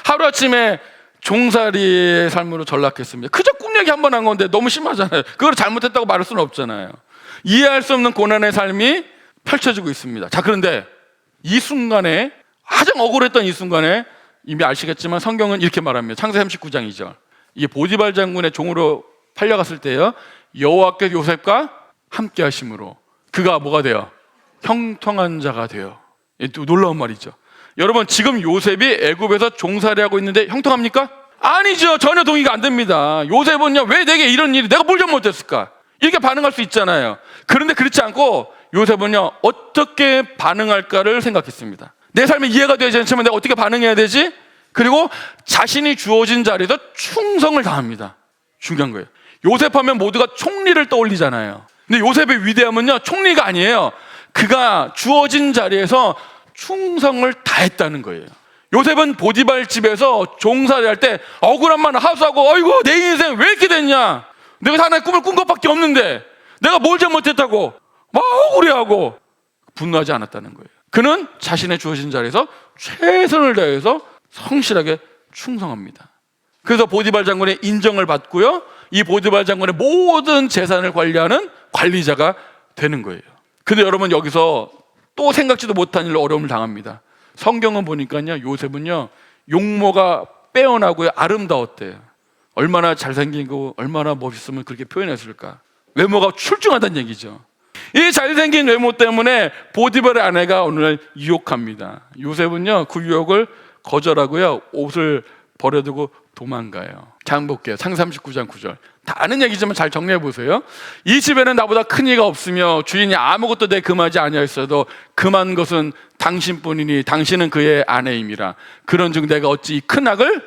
[SPEAKER 1] 하루아침에 종살이의 삶으로 전락했습니다. 그저 꿈 얘기 한 번 한 건데 너무 심하잖아요. 그걸 잘못했다고 말할 수는 없잖아요. 이해할 수 없는 고난의 삶이 펼쳐지고 있습니다. 자, 그런데 이 순간에, 가장 억울했던 이 순간에 이미 아시겠지만 성경은 이렇게 말합니다. 창세기 39장 2절. 이게 보디발 장군의 종으로 팔려갔을 때요, 여호와께서 요셉과 함께 하심으로 그가 뭐가 돼요? 형통한 자가 돼요. 또 놀라운 말이죠. 여러분, 지금 요셉이 애굽에서 종살이하고 있는데 형통합니까? 아니죠. 전혀 동의가 안 됩니다. 요셉은요, 왜 내게 이런 일이, 내가 뭘 잘못했을까? 이렇게 반응할 수 있잖아요. 그런데 그렇지 않고 요셉은요, 어떻게 반응할까를 생각했습니다. 내 삶이 이해가 되지 않지만 내가 어떻게 반응해야 되지? 그리고 자신이 주어진 자리에서 충성을 다합니다. 중요한 거예요. 요셉하면 모두가 총리를 떠올리잖아요. 근데 요셉의 위대함은요, 총리가 아니에요. 그가 주어진 자리에서 충성을 다했다는 거예요. 요셉은 보디발 집에서 종살이할 때 억울한 말 하소하고, 어이구 내 인생 왜 이렇게 됐냐, 내가 하나의 꿈을 꾼 것밖에 없는데 내가 뭘 잘못했다고 막 억울해하고 분노하지 않았다는 거예요. 그는 자신의 주어진 자리에서 최선을 다해서 성실하게 충성합니다. 그래서 보디발 장군의 인정을 받고요, 이 보디발 장군의 모든 재산을 관리하는 관리자가 되는 거예요. 근데 여러분, 여기서 또 생각지도 못한 일로 어려움을 당합니다. 성경은 보니까요, 요셉은요, 용모가 빼어나고요, 아름다웠대요. 얼마나 잘생기고 얼마나 멋있으면 그렇게 표현했을까. 외모가 출중하다는 얘기죠. 이 잘생긴 외모 때문에 보디발의 아내가 오늘 유혹합니다. 요셉은요, 그 유혹을 거절하고요, 옷을 버려두고 도망가요. 장 볼게요. 창 39장 9절. 다 아는 얘기지만 잘 정리해 보세요. 이 집에는 나보다 큰 이가 없으며 주인이 아무것도 내 금하지 아니하였어도 금한 것은 당신뿐이니 당신은 그의 아내임이라. 그런즉 내가 어찌 이 큰 악을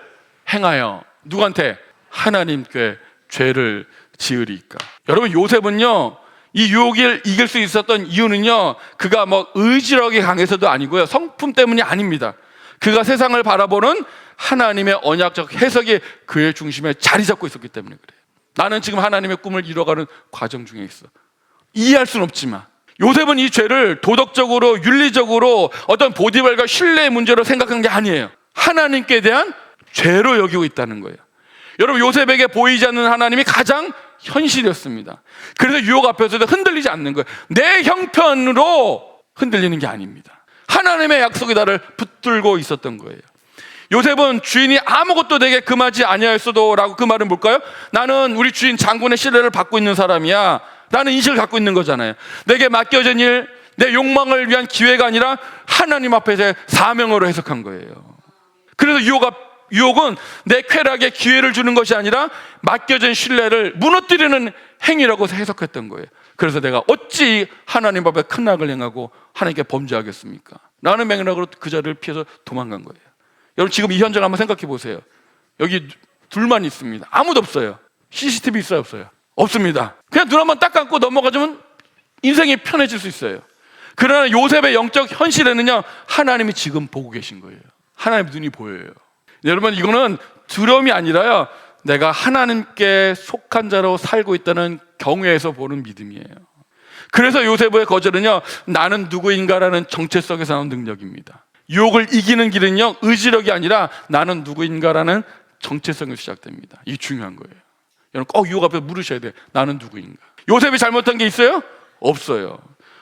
[SPEAKER 1] 행하여 누구한테? 하나님께 죄를 지으리까. 여러분, 요셉은요, 이 유혹을 이길 수 있었던 이유는요, 그가 뭐 의지력이 강해서도 아니고요, 성품 때문이 아닙니다. 그가 세상을 바라보는 하나님의 언약적 해석이 그의 중심에 자리 잡고 있었기 때문에 그래요. 나는 지금 하나님의 꿈을 이뤄가는 과정 중에 있어. 이해할 수는 없지만 요셉은 이 죄를 도덕적으로, 윤리적으로 어떤 보디발과 신뢰의 문제로 생각한 게 아니에요. 하나님께 대한 죄로 여기고 있다는 거예요. 여러분, 요셉에게 보이지 않는 하나님이 가장 현실이었습니다. 그래서 유혹 앞에서도 흔들리지 않는 거예요. 내 형편으로 흔들리는 게 아닙니다. 하나님의 약속이 나를 붙들고 있었던 거예요. 요셉은 주인이 아무것도 내게 금하지 아니하였어도 라고, 그 말은 뭘까요? 나는 우리 주인 장군의 신뢰를 받고 있는 사람이야 라는 인식을 갖고 있는 거잖아요. 내게 맡겨진 일, 내 욕망을 위한 기회가 아니라 하나님 앞에서의 사명으로 해석한 거예요. 그래서 유혹은 내 쾌락에 기회를 주는 것이 아니라 맡겨진 신뢰를 무너뜨리는 행위라고 해석했던 거예요. 그래서 내가 어찌 하나님 앞에 큰 악을 행하고 하나님께 범죄하겠습니까? 라는 맥락으로 그 자리를 피해서 도망간 거예요. 여러분, 지금 이 현장 한번 생각해 보세요. 여기 둘만 있습니다. 아무도 없어요. CCTV 있어요, 없어요? 없습니다. 그냥 눈 한번 딱 감고 넘어가주면 인생이 편해질 수 있어요. 그러나 요셉의 영적 현실에는요, 하나님이 지금 보고 계신 거예요. 하나님의 눈이 보여요. 여러분, 이거는 두려움이 아니라요, 내가 하나님께 속한 자로 살고 있다는 경외에서 보는 믿음이에요. 그래서 요셉의 거절은요, 나는 누구인가라는 정체성에서 나온 능력입니다. 유혹을 이기는 길은요, 의지력이 아니라 나는 누구인가라는 정체성에서 시작됩니다. 이게 중요한 거예요. 여러분, 꼭 유혹 앞에 물으셔야 돼요. 나는 누구인가? 요셉이 잘못한 게 있어요? 없어요.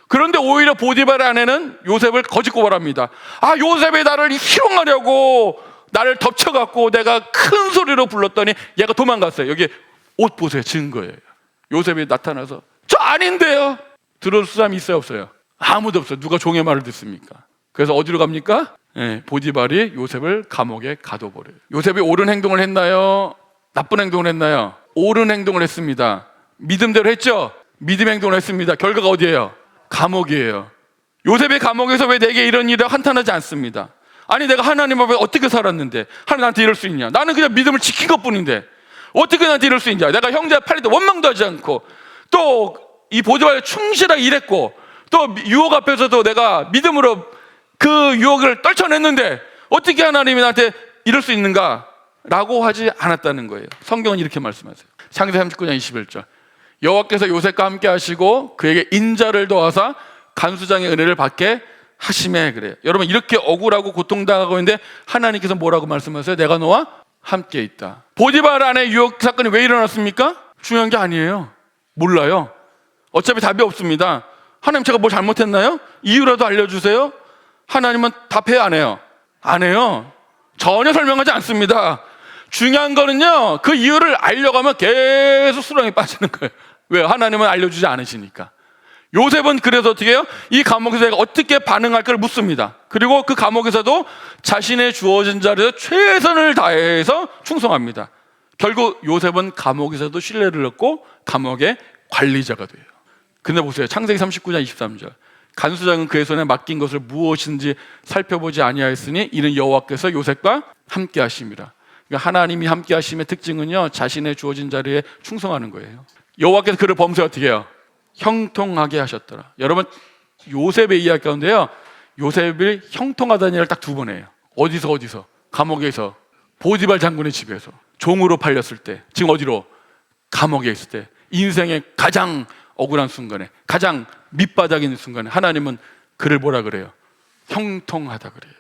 [SPEAKER 1] 그런데 오히려 보디발의 아내는 요셉을 거짓 고발합니다. 아, 요셉이 나를 희롱하려고 나를 덮쳐갖고 내가 큰 소리로 불렀더니 얘가 도망갔어요. 여기 옷 보세요. 증거예요. 요셉이 나타나서 저 아닌데요. 들어줄 사람이 있어요, 없어요? 아무도 없어요. 누가 종의 말을 듣습니까? 그래서 어디로 갑니까? 보디발이 요셉을 감옥에 가둬버려요. 요셉이 옳은 행동을 했나요? 나쁜 행동을 했나요? 옳은 행동을 했습니다. 믿음대로 했죠? 믿음 행동을 했습니다. 결과가 어디예요? 감옥이에요. 요셉이 감옥에서 왜 내게 이런 일을 한탄하지 않습니다. 아니, 내가 하나님 앞에 어떻게 살았는데 하나님 나한테 이럴 수 있냐? 나는 그냥 믿음을 지킨 것뿐인데 어떻게 나한테 이럴 수 있냐? 내가 형제 팔릴 때 원망도 하지 않고 또 이 보디발에 충실하게 일했고 또 유혹 앞에서도 내가 믿음으로 그 유혹을 떨쳐냈는데 어떻게 하나님이 나한테 이럴 수 있는가? 라고 하지 않았다는 거예요. 성경은 이렇게 말씀하세요. 창세기 39장 21절. 여호와께서 요셉과 함께 하시고 그에게 인자를 더하사 간수장의 은혜를 받게 하심에, 그래요. 여러분, 이렇게 억울하고 고통당하고 있는데 하나님께서 뭐라고 말씀하세요? 내가 너와 함께 있다. 보디발 안에 유혹 사건이 왜 일어났습니까? 중요한 게 아니에요. 몰라요. 어차피 답이 없습니다. 하나님, 제가 뭘 잘못했나요? 이유라도 알려주세요. 하나님은 답해요, 안 해요? 안 해요. 전혀 설명하지 않습니다. 중요한 거는요, 그 이유를 알려고 하면 계속 수렁에 빠지는 거예요. 왜요? 하나님은 알려주지 않으시니까. 요셉은 그래서 어떻게 해요? 이 감옥에서 내가 어떻게 반응할까를 묻습니다. 그리고 그 감옥에서도 자신의 주어진 자리에서 최선을 다해서 충성합니다. 결국 요셉은 감옥에서도 신뢰를 얻고 감옥의 관리자가 돼요. 근데 보세요. 창세기 39장 23절. 간수장은 그의 손에 맡긴 것을 무엇인지 살펴보지 아니하였으니 이는 여호와께서 요셉과 함께 하심이라. 그러니까 하나님이 함께 하심의 특징은요, 자신의 주어진 자리에 충성하는 거예요. 여호와께서 그를 범죄 어떻게 해요? 형통하게 하셨더라. 여러분, 요셉의 이야기 가운데요, 요셉을 형통하다는 일을 딱 두 번 해요. 어디서? 감옥에서, 보디발 장군의 집에서 종으로 팔렸을 때, 지금 어디로? 감옥에 있을 때, 인생의 가장 억울한 순간에, 가장 밑바닥에 있는 순간에 하나님은 그를 뭐라 그래요? 형통하다 그래요.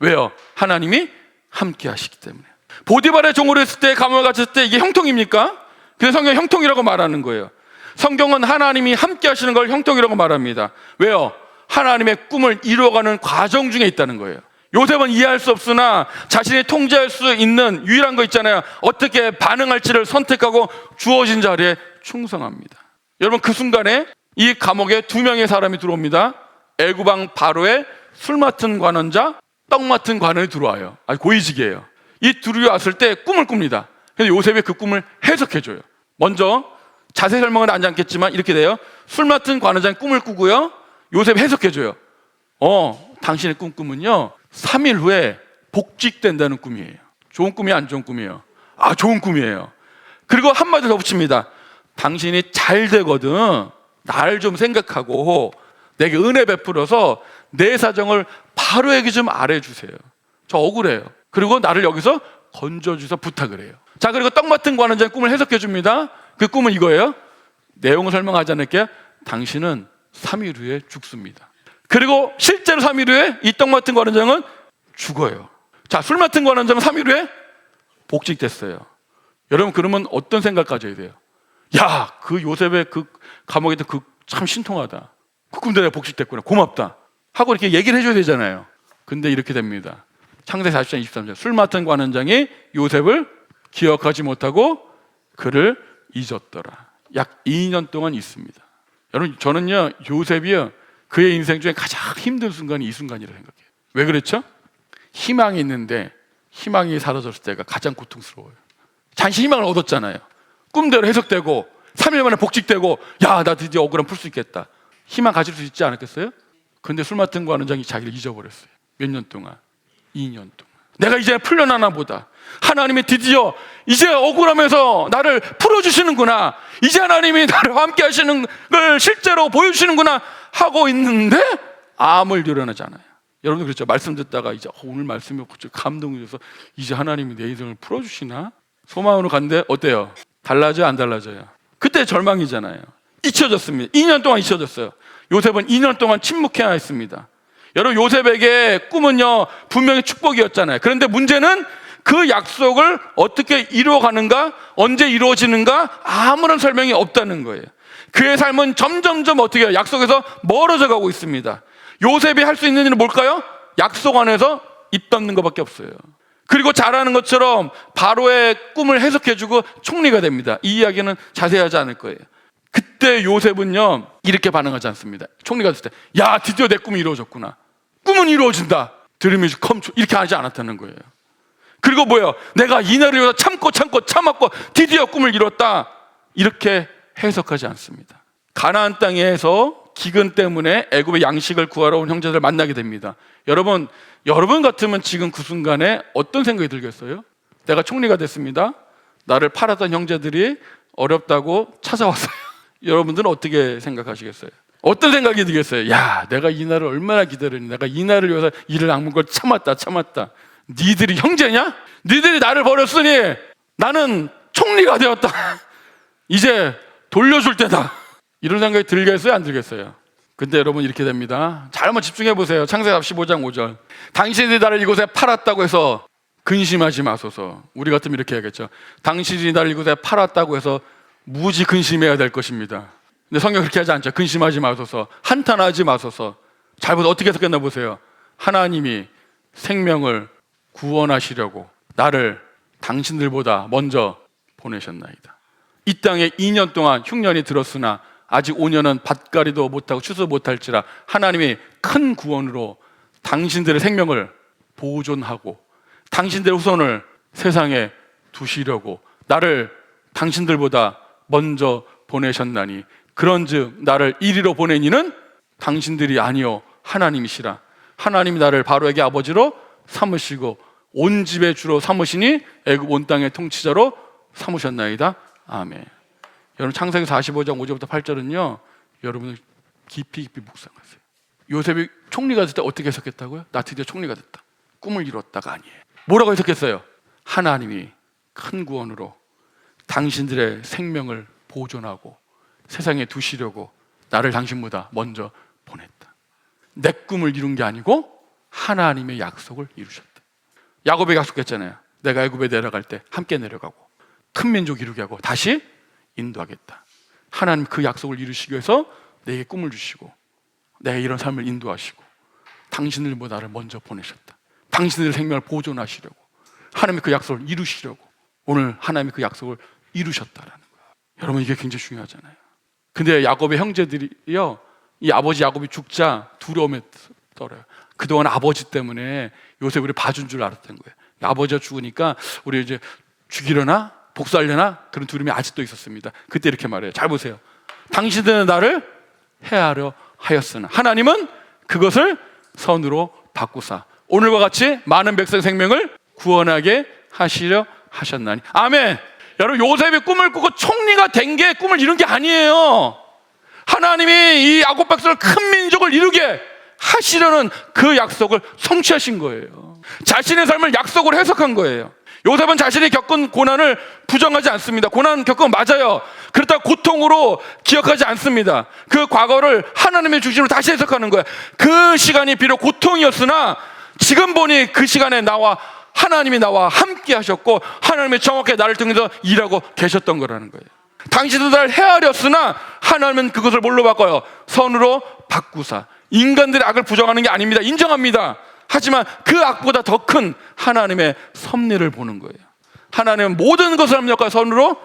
[SPEAKER 1] 왜요? 하나님이 함께 하시기 때문에. 보디발의 종으로 있을 때, 감옥에 갇혔을 때 이게 형통입니까? 그래서 성경 형통이라고 말하는 거예요. 성경은 하나님이 함께 하시는 걸 형통이라고 말합니다. 왜요? 하나님의 꿈을 이루어가는 과정 중에 있다는 거예요. 요셉은 이해할 수 없으나 자신이 통제할 수 있는 유일한 거 있잖아요. 어떻게 반응할지를 선택하고 주어진 자리에 충성합니다. 여러분, 그 순간에 이 감옥에 두 명의 사람이 들어옵니다. 애굽왕 바로의 술 맡은 관원자, 떡 맡은 관원이 들어와요. 아주 고위직이에요. 이 둘이 왔을 때 꿈을 꿉니다. 그래서 요셉이 그 꿈을 해석해줘요. 먼저 자세히 설명은 하지 않겠지만 이렇게 돼요. 술 맡은 관원장이 꿈을 꾸고요, 요셉이 해석해줘요. 당신의 꿈은요 3일 후에 복직된다는 꿈이에요. 좋은 꿈이 안 좋은 꿈이에요? 좋은 꿈이에요. 그리고 한마디 더 붙입니다. 당신이 잘 되거든 나를 좀 생각하고 내게 은혜 베풀어서 내 사정을 바로에게 좀 알아주세요. 저 억울해요. 그리고 나를 여기서 건져주셔서 부탁을 해요. 자, 그리고 떡 맡은 관원장의 꿈을 해석해 줍니다. 그 꿈은 이거예요. 내용을 설명하지 않을게요. 당신은 3일 후에 죽습니다. 그리고 실제로 3일 후에 이 떡 맡은 관원장은 죽어요. 자, 술 맡은 관원장은 3일 후에 복직됐어요. 여러분, 그러면 어떤 생각 가져야 돼요? 야, 그 요셉의 그 감옥에 있던 그 참 신통하다. 그 꿈대로 내가 복직됐구나. 고맙다. 하고 이렇게 얘기를 해줘야 되잖아요. 근데 이렇게 됩니다. 창세기 40장 23절. 술 맡은 관원장이 요셉을 기억하지 못하고 그를 잊었더라. 약 2년 동안 있습니다. 여러분, 저는요 요셉이요 그의 인생 중에 가장 힘든 순간이 이 순간이라고 생각해요. 왜 그렇죠? 희망이 있는데 희망이 사라졌을 때가 가장 고통스러워요. 자신 희망을 얻었잖아요. 꿈대로 해석되고 3일 만에 복직되고, 야, 나 드디어 억울함 풀 수 있겠다. 희망 가질 수 있지 않았겠어요? 근데 술 맡은 관원장이 자기를 잊어버렸어요. 몇 년 동안? 2년 동안. 내가 이제 풀려나나 보다. 하나님이 드디어 이제 억울하면서 나를 풀어주시는구나. 이제 하나님이 나를 함께 하시는 걸 실제로 보여주시는구나 하고 있는데 아무 일도 일어나지 않아요. 여러분도 그렇죠? 말씀 듣다가 이제 오늘 말씀이 감동이 돼서 이제 하나님이 내 인생을 풀어주시나? 소망으로 갔는데 어때요? 달라져요? 안 달라져요? 그때 절망이잖아요. 잊혀졌습니다. 2년 동안 잊혀졌어요. 요셉은 2년 동안 침묵해야 했습니다. 여러분, 요셉에게 꿈은요 분명히 축복이었잖아요. 그런데 문제는 그 약속을 어떻게 이루어가는가, 언제 이루어지는가 아무런 설명이 없다는 거예요. 그의 삶은 점점점 어떻게 해요? 약속에서 멀어져 가고 있습니다. 요셉이 할 수 있는 일은 뭘까요? 약속 안에서 입 닫는 것밖에 없어요. 그리고 잘하는 것처럼 바로의 꿈을 해석해주고 총리가 됩니다. 이 이야기는 자세히 하지 않을 거예요. 그때 요셉은요 이렇게 반응하지 않습니다. 총리가 됐을 때, 야, 드디어 내 꿈이 이루어졌구나. 꿈은 이루어진다. 드림이 이렇게 하지 않았다는 거예요. 그리고 뭐예요? 내가 이날을 위해서 참고 드디어 꿈을 이뤘다. 이렇게 해석하지 않습니다. 가나안 땅에서 기근 때문에 애굽의 양식을 구하러 온 형제들을 만나게 됩니다. 여러분 같으면 지금 그 순간에 어떤 생각이 들겠어요? 내가 총리가 됐습니다. 나를 팔았던 형제들이 어렵다고 찾아왔어요. 여러분들은 어떻게 생각하시겠어요? 어떤 생각이 들겠어요? 야, 내가 이 날을 얼마나 기다렸니? 내가 이 날을 위해서 이를 악문 걸 참았다. 니들이 형제냐? 니들이 나를 버렸으니 나는 총리가 되었다. 이제 돌려줄 때다. 이런 생각이 들겠어요? 안 들겠어요? 근데 여러분 이렇게 됩니다. 잘 한번 집중해 보세요. 창세기 15장 5절. 당신이 나를 이곳에 팔았다고 해서 근심하지 마소서. 우리 같으면 이렇게 해야겠죠. 당신이 나를 이곳에 팔았다고 해서 무지 근심해야 될 것입니다. 근데 성경 그렇게 하지 않죠. 근심하지 마소서, 한탄하지 마소서. 잘 보세요. 어떻게 해석했나 보세요. 하나님이 생명을 구원하시려고 나를 당신들보다 먼저 보내셨나이다. 이 땅에 2년 동안 흉년이 들었으나 아직 5년은 밭가리도 못하고 추수 못할지라 하나님이 큰 구원으로 당신들의 생명을 보존하고 당신들의 후손을 세상에 두시려고 나를 당신들보다 먼저 보내셨나니 그런즉 나를 이리로 보낸 이는 당신들이 아니요 하나님이시라. 하나님이 나를 바로에게 아버지로 삼으시고 온 집의 주로 삼으시니 애굽 온 땅의 통치자로 삼으셨나이다. 아멘. 여러분 창세기 45장 5절부터 8절은요 여러분을 깊이 묵상하세요. 요셉이 총리가 됐을 때 어떻게 해석했다고요? 나 드디어 총리가 됐다, 꿈을 이뤘다가 아니에요. 뭐라고 해석했어요? 하나님이 큰 구원으로 당신들의 생명을 보존하고 세상에 두시려고 나를 당신보다 먼저 보냈다. 내 꿈을 이룬 게 아니고 하나님의 약속을 이루셨다. 야곱에게 약속했잖아요. 내가 애굽에 내려갈 때 함께 내려가고 큰 민족 이루게 하고 다시 인도하겠다. 하나님 그 약속을 이루시기 위해서 내게 꿈을 주시고 내가 이런 삶을 인도하시고 당신들보다 나를 먼저 보내셨다. 당신들의 생명을 보존하시려고 하나님이 그 약속을 이루시려고 오늘 하나님이 그 약속을 이루셨다라는 거예요. 여러분 이게 굉장히 중요하잖아요. 근데 야곱의 형제들이요 이 아버지 야곱이 죽자 두려움에 떨어요. 그동안 아버지 때문에 요셉 우리 봐준 줄 알았던 거예요. 아버지가 죽으니까 우리 이제 죽이려나 복수하려나 그런 두려움이 아직도 있었습니다. 그때 이렇게 말해요. 잘 보세요. 당신들은 나를 해하려 하였으나 하나님은 그것을 선으로 바꾸사 오늘과 같이 많은 백성 생명을 구원하게 하시려 하셨나니. 아멘. 여러분 요셉이 꿈을 꾸고 총리가 된 게 꿈을 이룬 게 아니에요. 하나님이 이 야곱 백성을 큰 민족을 이루게 하시려는 그 약속을 성취하신 거예요. 자신의 삶을 약속으로 해석한 거예요. 요셉은 자신이 겪은 고난을 부정하지 않습니다. 고난 겪은 거 맞아요. 그렇다고 고통으로 기억하지 않습니다. 그 과거를 하나님의 중심으로 다시 해석하는 거예요. 그 시간이 비록 고통이었으나 지금 보니 그 시간에 하나님이 나와 함께 하셨고 하나님이 정확하게 나를 통해서 일하고 계셨던 거라는 거예요. 당신도 나를 헤아렸으나 하나님은 그것을 뭘로 바꿔요? 선으로 바꾸사. 인간들의 악을 부정하는 게 아닙니다. 인정합니다. 하지만 그 악보다 더 큰 하나님의 섭리를 보는 거예요. 하나님은 모든 것을 합력과 선으로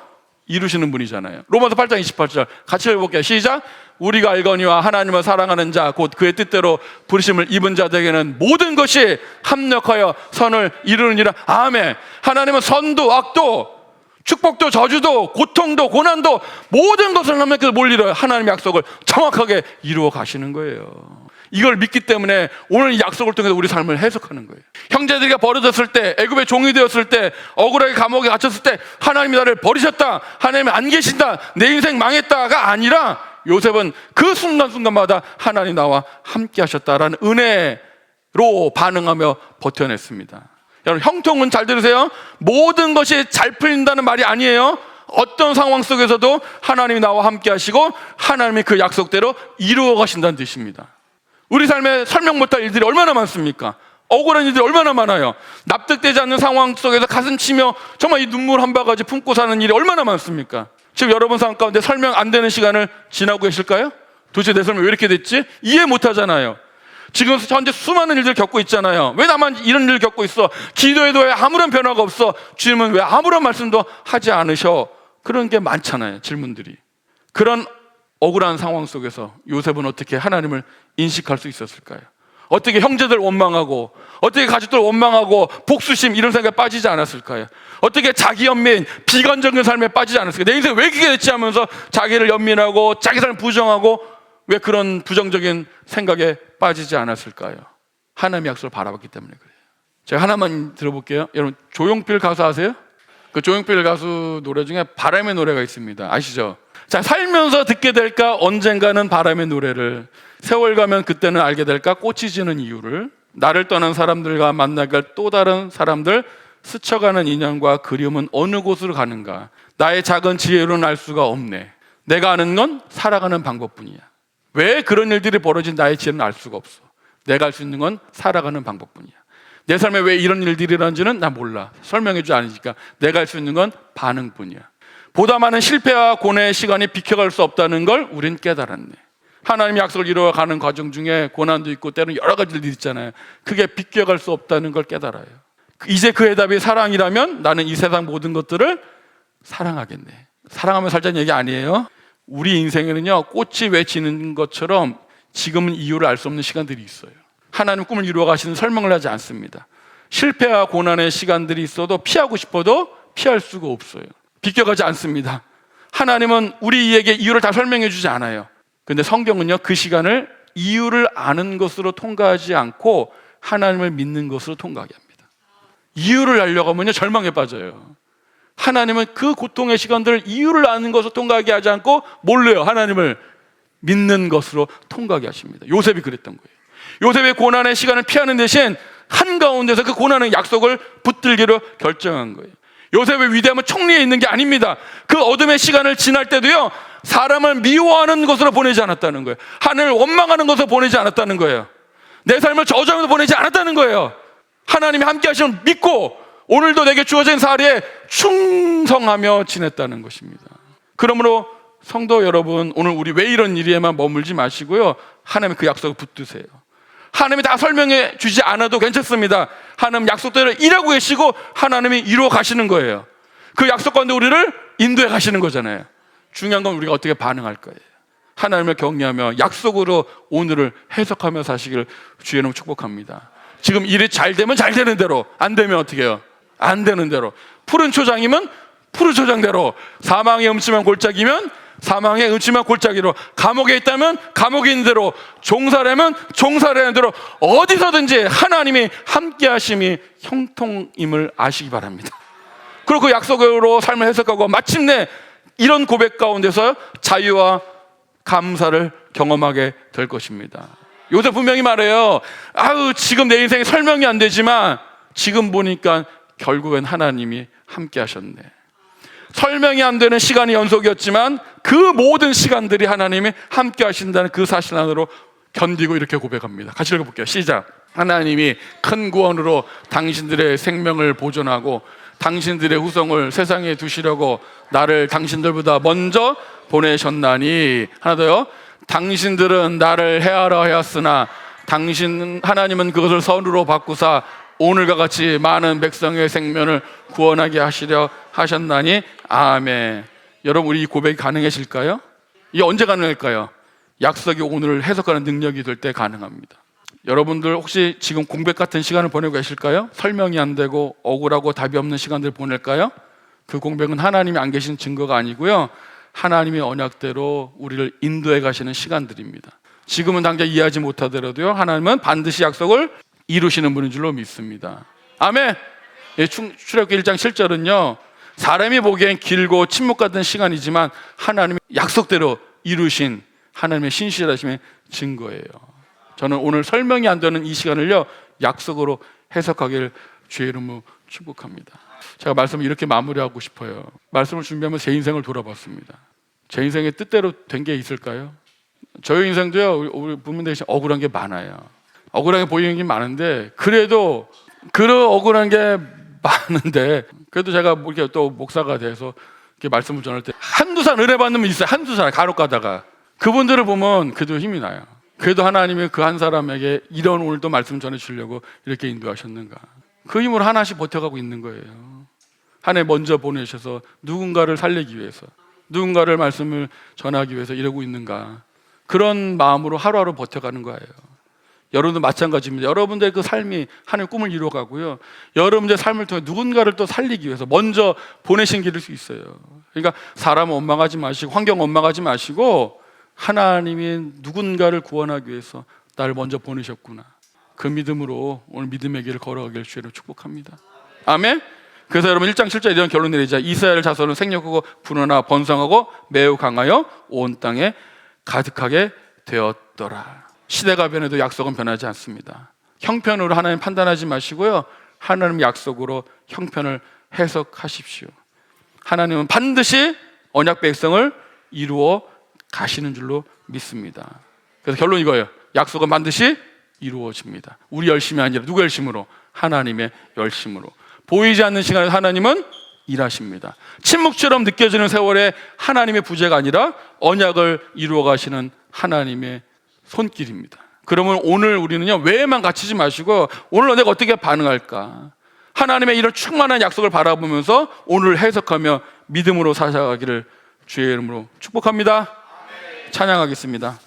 [SPEAKER 1] 이루시는 분이잖아요. 로마서 8장 28절 같이 읽어볼게요. 시작. 우리가 알거니와 하나님을 사랑하는 자 곧 그의 뜻대로 부르심을 입은 자들에게는 모든 것이 합력하여 선을 이루느니라. 아멘. 하나님은 선도 악도 축복도 저주도 고통도 고난도 모든 것을 합력해서 뭘 이뤄요? 하나님의 약속을 정확하게 이루어 가시는 거예요. 이걸 믿기 때문에 오늘 이 약속을 통해서 우리 삶을 해석하는 거예요. 형제들이 버려졌을 때, 애굽의 종이 되었을 때, 억울하게 감옥에 갇혔을 때 하나님이 나를 버리셨다, 하나님이 안 계신다, 내 인생 망했다가 아니라 요셉은 그 순간순간마다 하나님 나와 함께 하셨다라는 은혜로 반응하며 버텨냈습니다. 여러분 형통은 잘 들으세요. 모든 것이 잘 풀린다는 말이 아니에요. 어떤 상황 속에서도 하나님이 나와 함께 하시고 하나님이 그 약속대로 이루어 가신다는 뜻입니다. 우리 삶에 설명 못할 일들이 얼마나 많습니까? 억울한 일들이 얼마나 많아요. 납득되지 않는 상황 속에서 가슴 치며 정말 이 눈물 한 바가지 품고 사는 일이 얼마나 많습니까? 지금 여러분 삶 가운데 설명 안 되는 시간을 지나고 계실까요? 도대체 내 삶이 왜 이렇게 됐지? 이해 못 하잖아요. 지금 현재 수많은 일들을 겪고 있잖아요. 왜 나만 이런 일을 겪고 있어? 기도해도 왜 아무런 변화가 없어? 주님은 왜 아무런 말씀도 하지 않으셔? 그런 게 많잖아요. 질문들이. 그런 억울한 상황 속에서 요셉은 어떻게 하나님을 인식할 수 있었을까요? 어떻게 형제들 원망하고 어떻게 가족들 원망하고 복수심 이런 생각에 빠지지 않았을까요? 어떻게 자기 연민 비관적인 삶에 빠지지 않았을까요? 내 인생 왜 이렇게 됐지 하면서 자기를 연민하고 자기 삶을 부정하고 왜 그런 부정적인 생각에 빠지지 않았을까요? 하나님의 약속을 바라봤기 때문에 그래요. 제가 하나만 들어볼게요. 여러분 조용필 가수 아세요? 그 조용필 가수 노래 중에 바람의 노래가 있습니다. 아시죠? 자, 살면서 듣게 될까 언젠가는 바람의 노래를, 세월 가면 그때는 알게 될까 꽃이 지는 이유를, 나를 떠난 사람들과 만나게 할 또 다른 사람들, 스쳐가는 인연과 그리움은 어느 곳으로 가는가, 나의 작은 지혜로는 알 수가 없네. 내가 아는 건 살아가는 방법뿐이야. 왜 그런 일들이 벌어진 나의 지혜는 알 수가 없어. 내가 알 수 있는 건 살아가는 방법뿐이야. 내 삶에 왜 이런 일들이 일어나는지는 나 몰라. 설명해 주지 않으니까 내가 할 수 있는 건 반응뿐이야. 보다 많은 실패와 고뇌의 시간이 비켜갈 수 없다는 걸 우린 깨달았네. 하나님의 약속을 이루어가는 과정 중에 고난도 있고 때로는 여러 가지 일들이 있잖아요. 그게 비껴갈 수 없다는 걸 깨달아요. 이제 그의 답이 사랑이라면 나는 이 세상 모든 것들을 사랑하겠네. 사랑하면 살자는 얘기 아니에요. 우리 인생에는요, 꽃이 왜 지는 것처럼 지금은 이유를 알 수 없는 시간들이 있어요. 하나님 꿈을 이루어 가시는 설명을 하지 않습니다. 실패와 고난의 시간들이 있어도 피하고 싶어도 피할 수가 없어요. 비껴가지 않습니다. 하나님은 우리에게 이유를 다 설명해 주지 않아요. 근데 성경은요, 그 시간을 이유를 아는 것으로 통과하지 않고 하나님을 믿는 것으로 통과하게 합니다. 이유를 알려고 하면요, 절망에 빠져요. 하나님은 그 고통의 시간들을 이유를 아는 것으로 통과하게 하지 않고 뭘로요? 하나님을 믿는 것으로 통과하게 하십니다. 요셉이 그랬던 거예요. 요셉의 고난의 시간을 피하는 대신 한가운데서 그 고난의 약속을 붙들기로 결정한 거예요. 요셉의 위대함은 총리에 있는 게 아닙니다. 그 어둠의 시간을 지날 때도요, 사람을 미워하는 것으로 보내지 않았다는 거예요. 하늘을 원망하는 것으로 보내지 않았다는 거예요. 내 삶을 저주하면서 보내지 않았다는 거예요. 하나님이 함께 하시면 믿고 오늘도 내게 주어진 사리에 충성하며 지냈다는 것입니다. 그러므로 성도 여러분, 오늘 우리 왜 이런 일에만 머물지 마시고요, 하나님의 그 약속을 붙드세요. 하나님이 다 설명해 주지 않아도 괜찮습니다. 하나님 약속대로 일하고 계시고 하나님이 이루어 가시는 거예요. 그 약속 가운데 우리를 인도해 가시는 거잖아요. 중요한 건 우리가 어떻게 반응할 거예요. 하나님을 경외하며 약속으로 오늘을 해석하며 사시기를 주의 이름으로 축복합니다. 지금 일이 잘 되면 잘 되는 대로, 안 되면 어떻게 해요? 안 되는 대로. 푸른 초장이면 푸른 초장대로, 사망의 음침한 골짜기면 사망의 음침한 골짜기로, 감옥에 있다면 감옥에 있는 대로, 종살이면 종살이하는 대로, 어디서든지 하나님이 함께 하심이 형통임을 아시기 바랍니다. 그리고 그 약속으로 삶을 해석하고 마침내 이런 고백 가운데서 자유와 감사를 경험하게 될 것입니다. 요새 분명히 말해요. 지금 내 인생에 설명이 안 되지만 지금 보니까 결국엔 하나님이 함께 하셨네. 설명이 안 되는 시간이 연속이었지만 그 모든 시간들이 하나님이 함께 하신다는 그 사실 안으로 견디고 이렇게 고백합니다. 같이 읽어볼게요. 시작. 하나님이 큰 구원으로 당신들의 생명을 보존하고 당신들의 후손을 세상에 두시려고 나를 당신들보다 먼저 보내셨나니. 하나 더요. 당신들은 나를 해하라 하였으나 하나님은 그것을 선으로 바꾸사 오늘과 같이 많은 백성의 생명을 구원하게 하시려 하셨나니. 아멘. 여러분, 우리 이 고백이 가능하실까요? 이게 언제 가능할까요? 약속이 오늘을 해석하는 능력이 될 때 가능합니다. 여러분들 혹시 지금 공백 같은 시간을 보내고 계실까요? 설명이 안 되고 억울하고 답이 없는 시간들 보낼까요? 그 공백은 하나님이 안 계신 증거가 아니고요, 하나님의 언약대로 우리를 인도해 가시는 시간들입니다. 지금은 당장 이해하지 못하더라도요, 하나님은 반드시 약속을 이루시는 분인 줄로 믿습니다. 아멘. 출애굽기 1장 7절은요, 사람이 보기엔 길고 침묵 같은 시간이지만 하나님이 약속대로 이루신 하나님의 신실하심의 증거예요. 저는 오늘 설명이 안 되는 이 시간을요, 약속으로 해석하기를 주의 이름으로 축복합니다. 제가 말씀을 이렇게 마무리하고 싶어요. 말씀을 준비하면서 제 인생을 돌아봤습니다. 제 인생의 뜻대로 된 게 있을까요? 저희 인생도요, 우리 부모님들 억울한 게 많아요. 억울하게 보이는 게 많은데, 그래도 그런 억울한 게 많은데, 그래도 제가 이렇게 또 목사가 돼서 이렇게 말씀을 전할 때 한두 살 은혜 받는 분 있어요. 한두 살 간혹 가다가 그분들을 보면 그래도 힘이 나요. 그래도 하나님이 그 한 사람에게 이런 오늘도 말씀 전해주려고 이렇게 인도하셨는가. 그 힘으로 하나씩 버텨가고 있는 거예요. 하나님 먼저 보내셔서 누군가를 살리기 위해서, 누군가를 말씀을 전하기 위해서 이러고 있는가. 그런 마음으로 하루하루 버텨가는 거예요. 여러분도 마찬가지입니다. 여러분들의 그 삶이 하나님의 꿈을 이루어가고요, 여러분들의 삶을 통해 누군가를 또 살리기 위해서 먼저 보내신 길일 수 있어요. 그러니까 사람 원망하지 마시고 환경 원망하지 마시고, 하나님이 누군가를 구원하기 위해서 나를 먼저 보내셨구나, 그 믿음으로 오늘 믿음의 길을 걸어가기를 주로 축복합니다. 아멘. 그래서 여러분 1장 7절 이런 결론 내리자. 이스라엘 자손은 생육하고 분하나 번성하고 매우 강하여 온 땅에 가득하게 되었더라. 시대가 변해도 약속은 변하지 않습니다. 형편으로 하나님 판단하지 마시고요, 하나님 약속으로 형편을 해석하십시오. 하나님은 반드시 언약 백성을 이루어 가시는 줄로 믿습니다. 그래서 결론 이거예요. 약속은 반드시 이루어집니다. 우리 열심이 아니라 누구 열심으로? 하나님의 열심으로. 보이지 않는 시간에 하나님은 일하십니다. 침묵처럼 느껴지는 세월에 하나님의 부재가 아니라 언약을 이루어 가시는 하나님의 손길입니다. 그러면 오늘 우리는요, 왜만 갇히지 마시고 오늘 내가 어떻게 반응할까? 하나님의 이런 충만한 약속을 바라보면서 오늘 해석하며 믿음으로 살아가기를 주의 이름으로 축복합니다. 찬양하겠습니다.